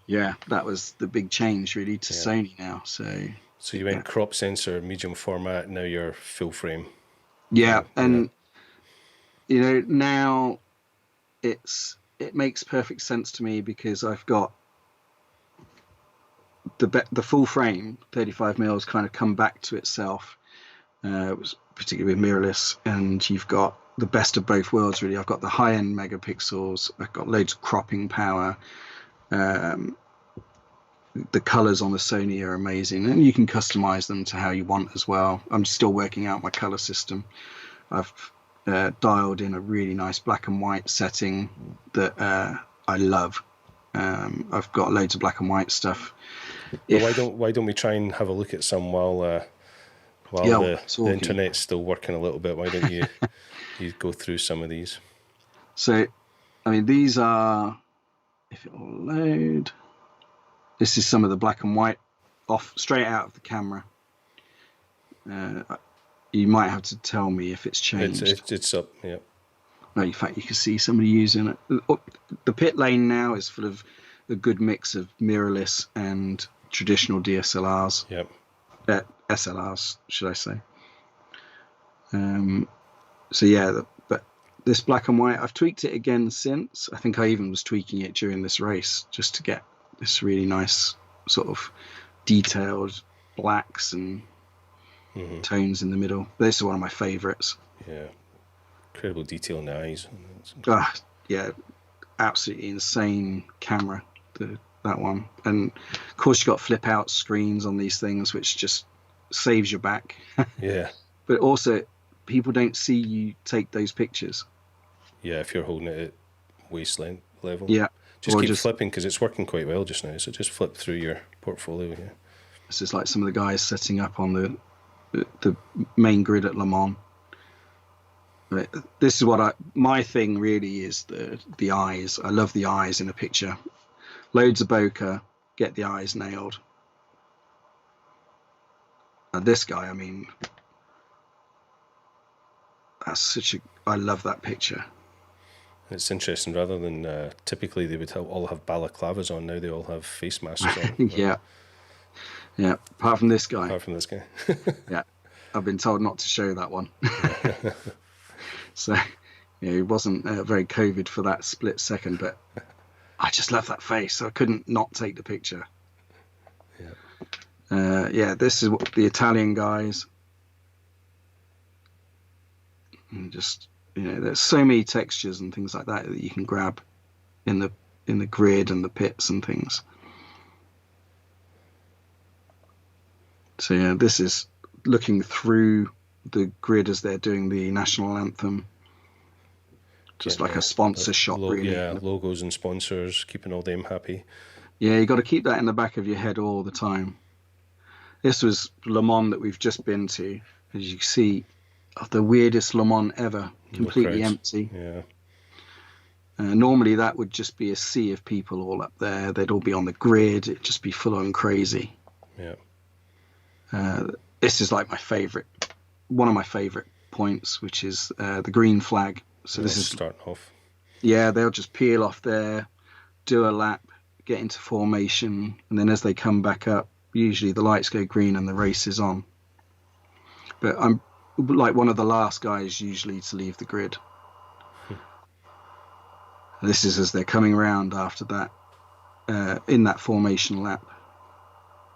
yeah, that was the big change really to Sony now. So you went crop sensor, medium format, now you're full frame. Yeah, and now it makes perfect sense to me, because I've got the full frame 35 mils kind of come back to itself. It was particularly with mirrorless, and you've got the best of both worlds really. I've got the high-end megapixels, I've got loads of cropping power, the colors on the Sony are amazing, and you can customize them to how you want as well. I'm still working out my color system. I've dialed in a really nice black and white setting that I love. I've got loads of black and white stuff. Why don't we try and have a look at some while the internet's still working a little bit? Why don't you go through some of these? So, I mean, these are, if it will load, this is some of the black and white straight out of the camera. You might have to tell me if it's changed. It's up, yeah. No, in fact, you can see somebody using it. The pit lane now is full of a good mix of mirrorless and traditional DSLRs. Yep. SLRs, should I say. So yeah, but this black and white, I've tweaked it again since. I think I even was tweaking it during this race just to get this really nice sort of detailed blacks and tones in the middle. This is one of my favorites. Yeah, incredible detail in the eyes. Yeah, absolutely insane camera, that one. And of course you got flip out screens on these things, which just saves your back. Yeah. But also people don't see you take those pictures. Yeah, if you're holding it at waist length level. Yeah. Just Or keep just- flipping because it's working quite well just now. So just flip through your portfolio. Yeah. This is like some of the guys setting up on the main grid at Le Mans. But this is what my thing really is, the eyes. I love the eyes in a picture. Loads of bokeh, get the eyes nailed. And this guy, I mean, I love that picture. It's interesting. Rather than typically they would all have balaclavas on, now they all have face masks on. Yeah. Apart from this guy. Apart from this guy. Yeah. I've been told not to show that one. So, it wasn't very COVID for that split second, but I just love that face. So I couldn't not take the picture. Yeah. This is what the Italian guys. And just, there's so many textures and things like that you can grab in the grid and the pits and things. So yeah, this is looking through the grid as they're doing the national anthem. Just like a sponsor shot, really. Yeah, logos and sponsors, keeping all them happy. Yeah, you got to keep that in the back of your head all the time. This was Le Mans that we've just been to. As you can see, the weirdest Le Mans ever, completely empty. Yeah. Normally that would just be a sea of people all up there. They'd all be on the grid. It'd just be full on crazy. Yeah. This is like one of my favorite points, which is the green flag. So this is starting off. Yeah, they'll just peel off there, do a lap, get into formation, and then as they come back up, usually the lights go green and the race is on. But I'm like one of the last guys usually to leave the grid. This is as they're coming around after that, in that formation lap.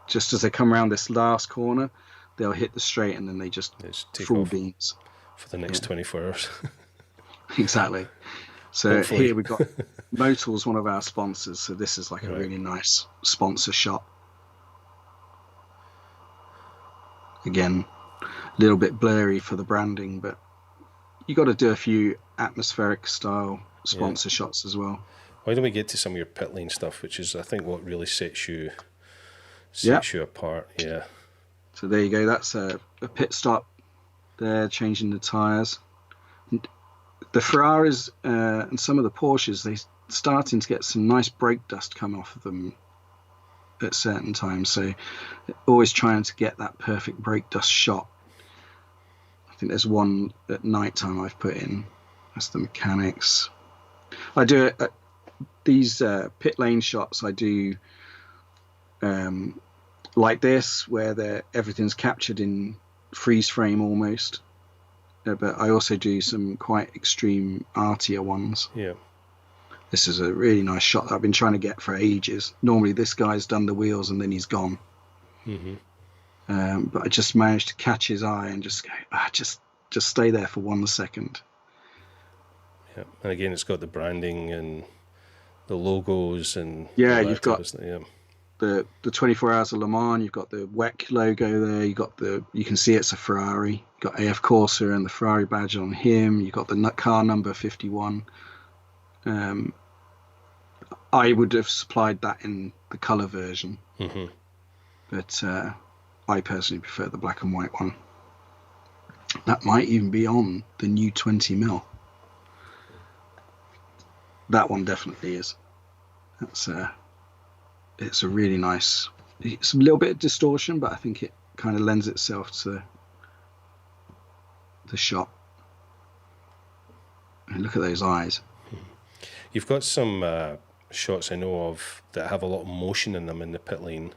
Just as they come around this last corner, they'll hit the straight and then they just take full off beams for the next 24 hours. Exactly. So Hopefully. Here we've got Motor's one of our sponsors. So this is like a really nice sponsor shot. Again, a little bit blurry for the branding, but you got to do a few atmospheric style sponsor shots as well. Why don't we get to some of your pit lane stuff, which is I think what really sets you apart. Yeah. So there you go. That's a pit stop. They're changing the tyres. The Ferraris and some of the Porsches, they're starting to get some nice brake dust come off of them at certain times. So always trying to get that perfect brake dust shot. I think there's one at night time I've put in. That's the mechanics. I do these pit lane shots. I do like this, where everything's captured in freeze frame almost. But I also do some quite extreme artier ones. Yeah. This is a really nice shot that I've been trying to get for ages. Normally this guy's done the wheels and then he's gone. Mm-hmm. But I just managed to catch his eye and just go, just stay there for 1 second. Yeah. And again, it's got the branding and the logos and you've got the the 24 Hours of Le Mans. You've got the WEC logo there. You can see it's a Ferrari. You've got AF Corsa and the Ferrari badge on him. You've got the car number 51. I would have supplied that in the colour version, but I personally prefer the black and white one. That might even be on the new 20mm. That one definitely is. It's a really nice. It's a little bit of distortion, but I think it kind of lends itself to the shot. And look at those eyes. You've got some shots I know of that have a lot of motion in them in the pit lane.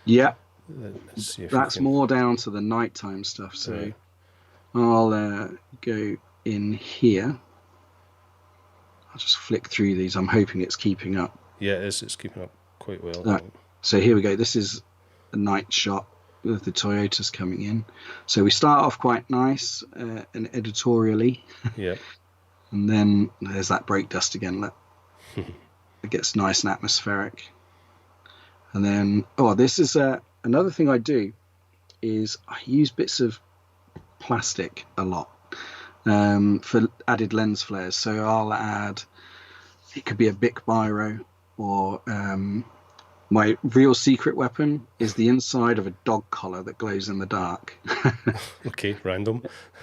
Yeah, Let's see if that's more down to the nighttime stuff. So I'll go in here. I'll just flick through these. I'm hoping it's keeping up. Yeah, it is. It's keeping up quite well. So here we go. This is a night shot with the Toyotas coming in. So we start off quite nice and editorially. Yeah. And then there's that brake dust again. Look. It gets nice and atmospheric. And then, this is another thing I do is I use bits of plastic a lot for added lens flares. So I'll add, it could be a Bic biro, or my real secret weapon is the inside of a dog collar that glows in the dark. Okay, random.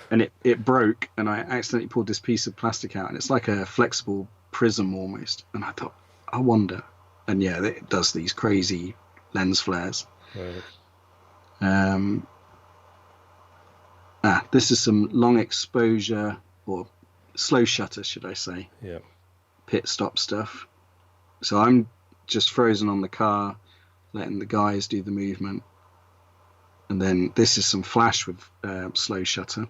And it broke, and I accidentally pulled this piece of plastic out, and it's like a flexible prism almost. And I thought, I wonder. And yeah, it does these crazy lens flares. Right. This is some long exposure, or slow shutter, should I say. Yeah. Pit stop stuff. So I'm just frozen on the car, letting the guys do the movement. And then this is some flash with slow shutter.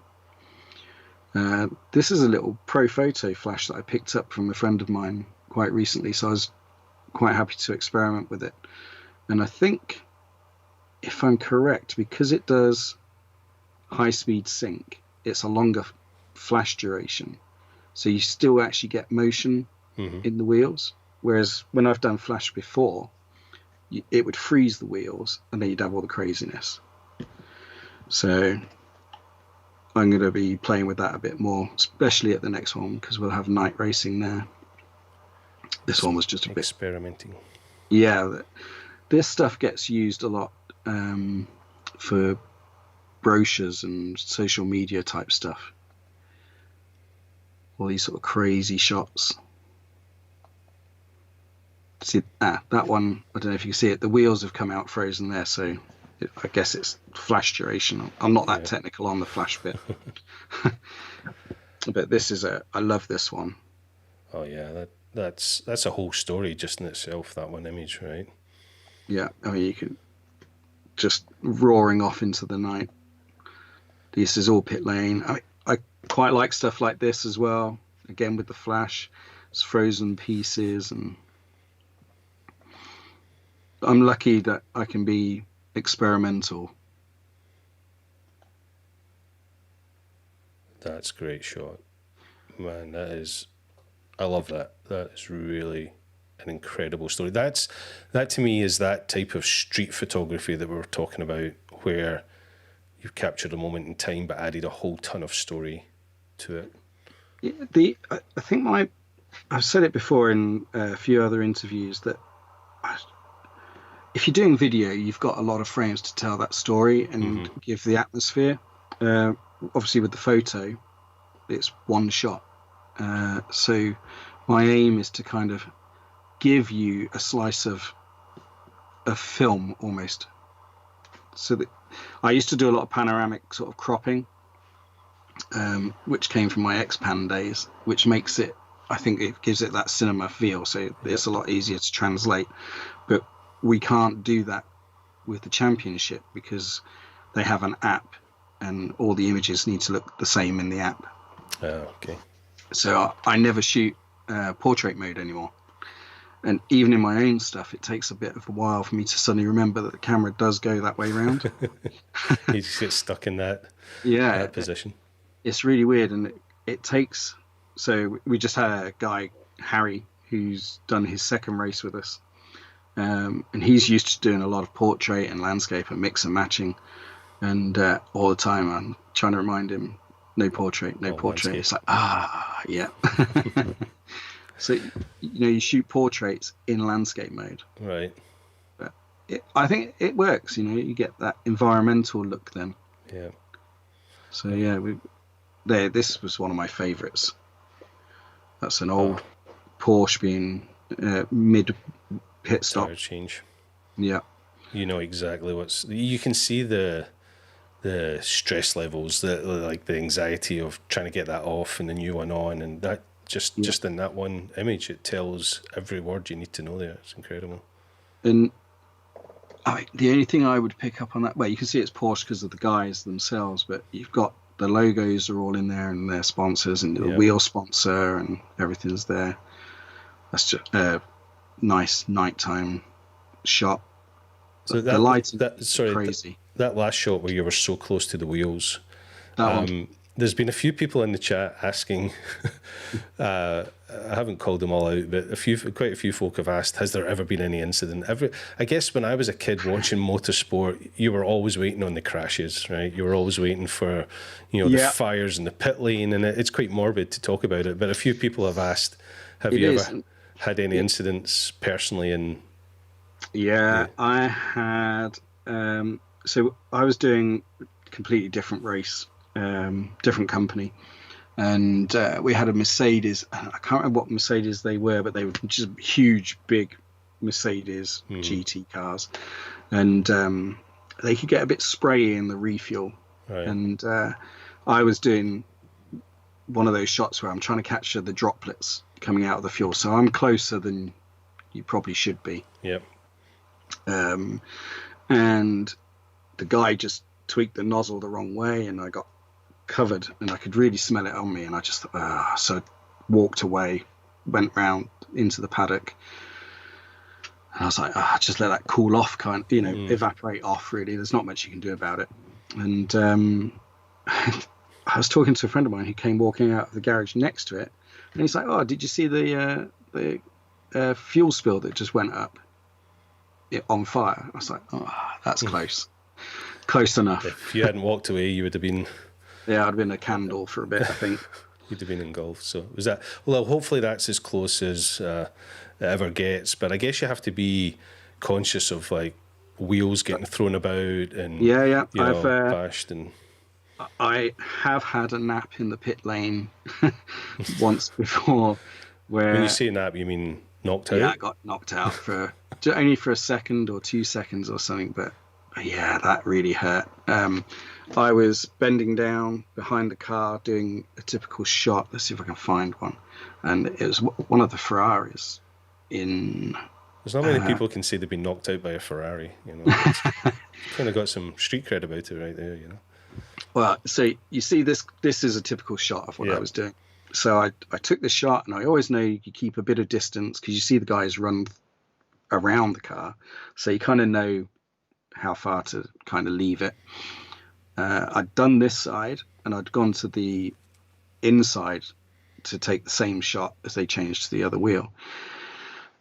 This is a little pro photo flash that I picked up from a friend of mine quite recently, so I was quite happy to experiment with it. And I think, if I'm correct, because it does high speed sync, it's a longer flash duration, so you still actually get motion in the wheels, whereas when I've done flash before, it would freeze the wheels and then you'd have all the craziness. So I'm going to be playing with that a bit more, especially at the next one, because we'll have night racing there. This one was just a bit experimenting. Yeah, this stuff gets used a lot for brochures and social media type stuff. All these sort of crazy shots. See that one, I don't know if you can see it, the wheels have come out frozen there, so I guess it's flash duration. I'm not that technical on the flash bit. But this is I love this one. Oh yeah, that's a whole story just in itself, that one image, right? Yeah, I mean, you can just roaring off into the night. This is all pit lane. I quite like stuff like this as well. Again, with the flash, it's frozen pieces, and I'm lucky that I can be experimental. That's a great shot. Man, I love that. That is really an incredible story. That to me is that type of street photography that we were talking about, where you've captured a moment in time but added a whole ton of story to it. Yeah, I think I've said it before in a few other interviews that if you're doing video, you've got a lot of frames to tell that story and give the atmosphere. Obviously, with the photo, it's one shot. So my aim is to kind of give you a slice of film almost. So that I used to do a lot of panoramic sort of cropping, which came from my X-Pan days, which makes it, I think it gives it that cinema feel. So it's a lot easier to translate. But we can't do that with the championship because they have an app and all the images need to look the same in the app. Okay. So I never shoot portrait mode anymore. And even in my own stuff, it takes a bit of a while for me to suddenly remember that the camera does go that way around. You just get stuck in that position. It's really weird. And it takes... So we just had a guy, Harry, who's done his second race with us. And he's used to doing a lot of portrait and landscape and mix and matching. And all the time I'm trying to remind him, no portrait. Landscape. It's like, yeah. So, you shoot portraits in landscape mode. Right. But I think it works, you get that environmental look then. Yeah. So, yeah, this was one of my favourites. That's an old Porsche being mid-pit stop. Tire change. Yeah. You know exactly you can see the stress levels, the anxiety of trying to get that off and the new one on, and that just in that one image, it tells every word you need to know there. It's incredible. And the only thing I would pick up on that, well, you can see it's Porsche because of the guys themselves, but you've got the logos are all in there and their sponsors and the wheel sponsor and everything's there. That's just a nice nighttime shot. So the lighting is crazy. That last shot where you were so close to the wheels, that one. There's been a few people in the chat asking, I haven't called them all out, but quite a few folk have asked, has there ever been any incident? I guess when I was a kid watching motorsport, you were always waiting on the crashes, right? You were always waiting for, the fires in the pit lane, and it's quite morbid to talk about it, but a few people have asked, have you ever had any incidents personally in? Yeah, I had. So I was doing a completely different race, different company, and we had a Mercedes. I can't remember what Mercedes they were, but they were just huge, big Mercedes GT cars, and they could get a bit sprayy in the refuel. Right. And I was doing one of those shots where I'm trying to capture the droplets coming out of the fuel, so I'm closer than you probably should be. Yep. And the guy just tweaked the nozzle the wrong way, and I got covered, and I could really smell it on me, and I just thought, so I walked away, went round into the paddock, and I was like, just let that cool off, evaporate off, really. There's not much you can do about it. And I was talking to a friend of mine who came walking out of the garage next to it, and he's like, did you see the fuel spill that just went up on fire? I was like, that's close. Close enough. If you hadn't walked away, you would have been... Yeah, I'd been a candle for a bit, I think. You'd have been engulfed. So was that... Well, hopefully that's as close as it ever gets. But I guess you have to be conscious of, like, wheels getting thrown about and I've bashed. And I have had a nap in the pit lane once before. Where when you say nap, you mean knocked out? Yeah, I got knocked out for only for a second or 2 seconds or something, but yeah, that really hurt. I was bending down behind the car doing a typical shot. Let's see if I can find one. And it was one of the Ferraris in... There's not many people can say they've been knocked out by a Ferrari. It's kind of got some street cred about it right there, Well, so you see, this is a typical shot of what I was doing. So I took the shot, and I always know you keep a bit of distance because you see the guys run around the car, so you kind of know how far to kind of leave it. I'd done this side, and I'd gone to the inside to take the same shot as they changed to the other wheel.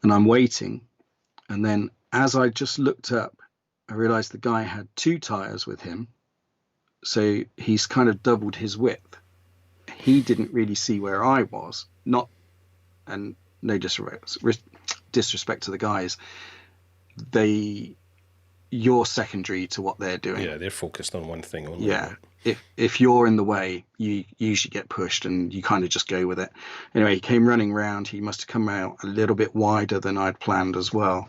And I'm waiting, and then as I just looked up, I realized the guy had 2 tires with him, so he's kind of doubled his width. He didn't really see where I was, and no disrespect to the guys, you're secondary to what they're doing. Yeah, they're focused on one thing only. Yeah, if you're in the way, you usually get pushed, and you kind of just go with it. Anyway, he came running round. He must have come out a little bit wider than I'd planned as well.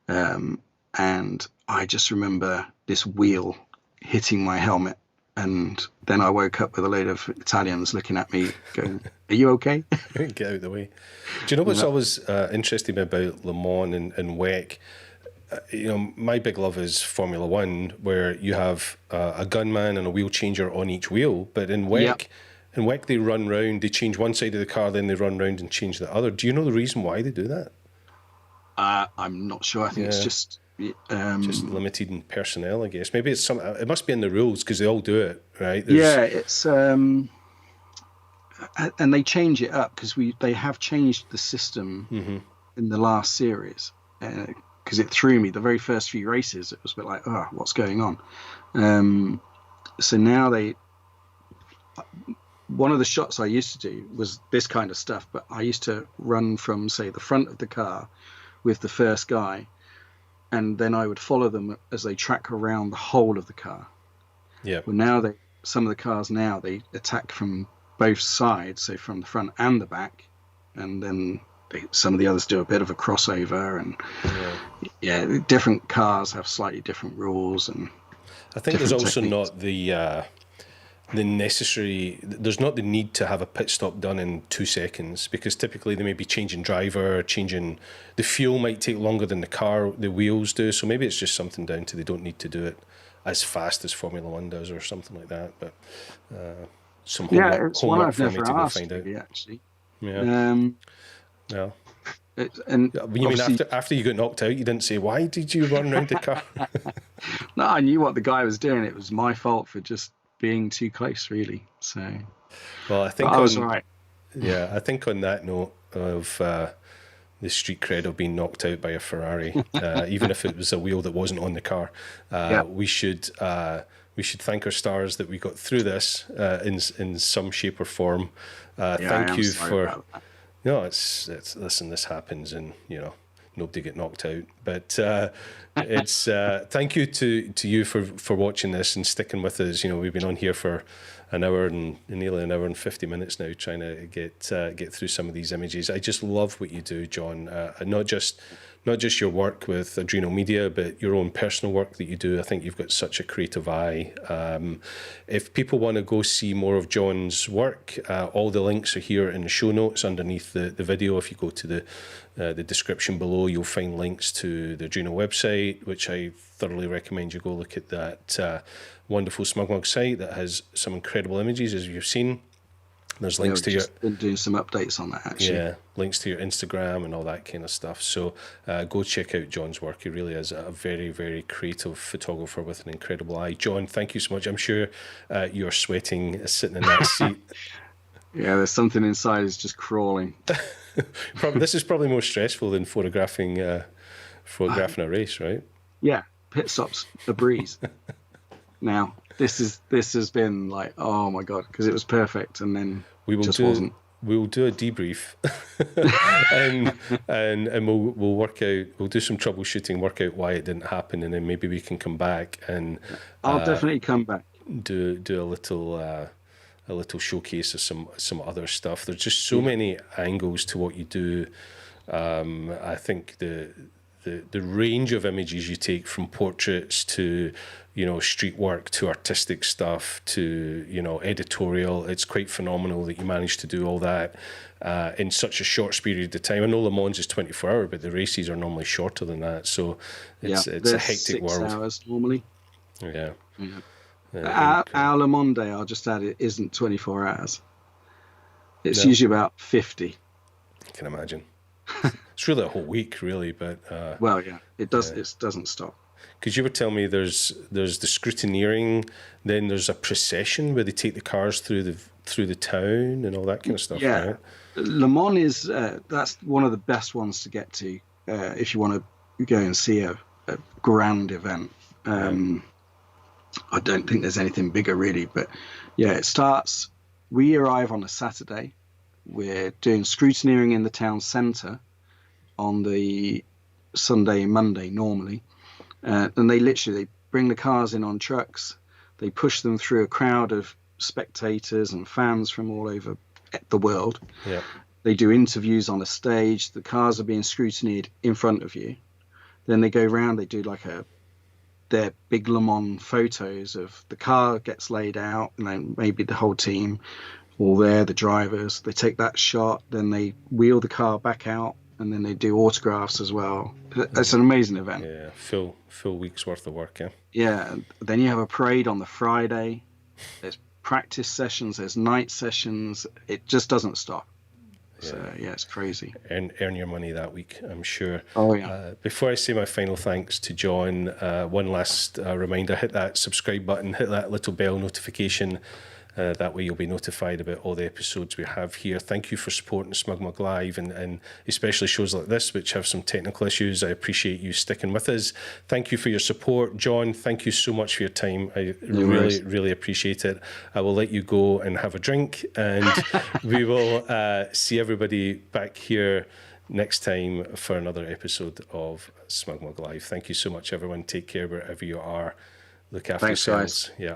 And I just remember this wheel hitting my helmet. And then I woke up with a load of Italians looking at me going, "Are you okay?" Get out of the way. Do you know what's always interesting about Le Mans and WEC? My big love is Formula One, where you have a gunman and a wheel changer on each wheel. But in WEC, they run round, they change one side of the car, then they run round and change the other. Do you know the reason why they do that? I'm not sure. I think it's just limited in personnel, I guess. Maybe it's it must be in the rules because they all do it, right? It's and they change it up because they have changed the system in the last series. Because it threw me. The very first few races, it was a bit like, what's going on? So now one of the shots I used to do was this kind of stuff, but I used to run from, say, the front of the car with the first guy, and then I would follow them as they track around the whole of the car. Yeah. Well, now some of the cars now, they attack from both sides, so from the front and the back, and then some of the others do a bit of a crossover, and different cars have slightly different rules. And I think there's also techniques. not the necessary. There's not the need to have a pit stop done in 2 seconds, because typically they may be changing driver, changing the fuel might take longer than the wheels do. So maybe it's just something down to they don't need to do it as fast as Formula One does or something like that. But some it's one homework I've for me never to go asked, find out. maybe, actually. Yeah. Yeah. And you mean after you got knocked out, you didn't say, "Why did you run around the car?" No, I knew what the guy was doing. It was my fault for just being too close, really. So, well, I think I was right. Yeah, I think on that note of the street cred of being knocked out by a Ferrari, even if it was a wheel that wasn't on the car, we should thank our stars that we got through this in some shape or form. Thank you for. No, it's listen, this happens, and nobody get knocked out. But it's thank you to you for watching this and sticking with us. We've been on here for nearly an hour and 50 minutes now, trying to get through some of these images. I just love what you do, John. Not just your work with Adrenal Media, but your own personal work that you do. I think you've got such a creative eye. If people want to go see more of John's work, all the links are here in the show notes underneath the video. If you go to the description below, you'll find links to the Adrenal website, which I thoroughly recommend you go look at that wonderful SmugMug site that has some incredible images, as you've seen. There's links to your... been doing some updates on that, actually. Yeah, links to your Instagram and all that kind of stuff. So go check out John's work. He really is a very, very creative photographer with an incredible eye. John, thank you so much. I'm sure you're sweating sitting in that seat. Yeah, there's something inside is just crawling. This is probably more stressful than photographing a race, right? Yeah, pit stops a breeze. Now, this has been like, oh my God, because it was perfect, and then wasn't. We will do a debrief, and we'll work out. We'll do some troubleshooting, work out why it didn't happen, and then maybe we can come back and. I'll definitely come back. Do a little showcase of some other stuff. There's just so many angles to what you do. I think the range of images you take, from portraits to street work to artistic stuff to editorial, it's quite phenomenal that you managed to do all that in such a short period of time. I know Le Mans is 24 hours, but the races are normally shorter than that, so it's a hectic 6 world. hours normally. Yeah. Our Le Mans day, I'll just add, it isn't 24 hours. It's usually about 50. I can imagine. It's really a whole week, really, but well, yeah, it does. It doesn't stop. Because you were telling me there's the scrutineering, then there's a procession where they take the cars through the town and all that kind of stuff. Yeah, right? Le Mans is that's one of the best ones to get to if you want to go and see a grand event. I don't think there's anything bigger really, but yeah, it starts. We arrive on a Saturday. We're doing scrutineering in the town centre on the Sunday and Monday normally. And they bring the cars in on trucks. They push them through a crowd of spectators and fans from all over the world. Yeah. They do interviews on a stage. The cars are being scrutinized in front of you. Then they go around, they do their big Le Mans photos of the car gets laid out, and then maybe the whole team all there, the drivers. They take that shot, then they wheel the car back out, and then they do autographs as well. It's an amazing event. Yeah, full week's worth of work, yeah. Yeah, and then you have a parade on the Friday. There's practice sessions, there's night sessions. It just doesn't stop. Yeah. So, yeah, it's crazy. Earn your money that week, I'm sure. Oh, yeah. Before I say my final thanks to John, one last reminder, hit that subscribe button, hit that little bell notification. That way you'll be notified about all the episodes we have here. Thank you for supporting SmugMug Live and especially shows like this, which have some technical issues. I appreciate you sticking with us. Thank you for your support. John, thank you so much for your time. I really appreciate it. I will let you go and have a drink, and we will see everybody back here next time for another episode of SmugMug Live. Thank you so much, everyone. Take care wherever you are. Look after yourselves. Guys. Yeah.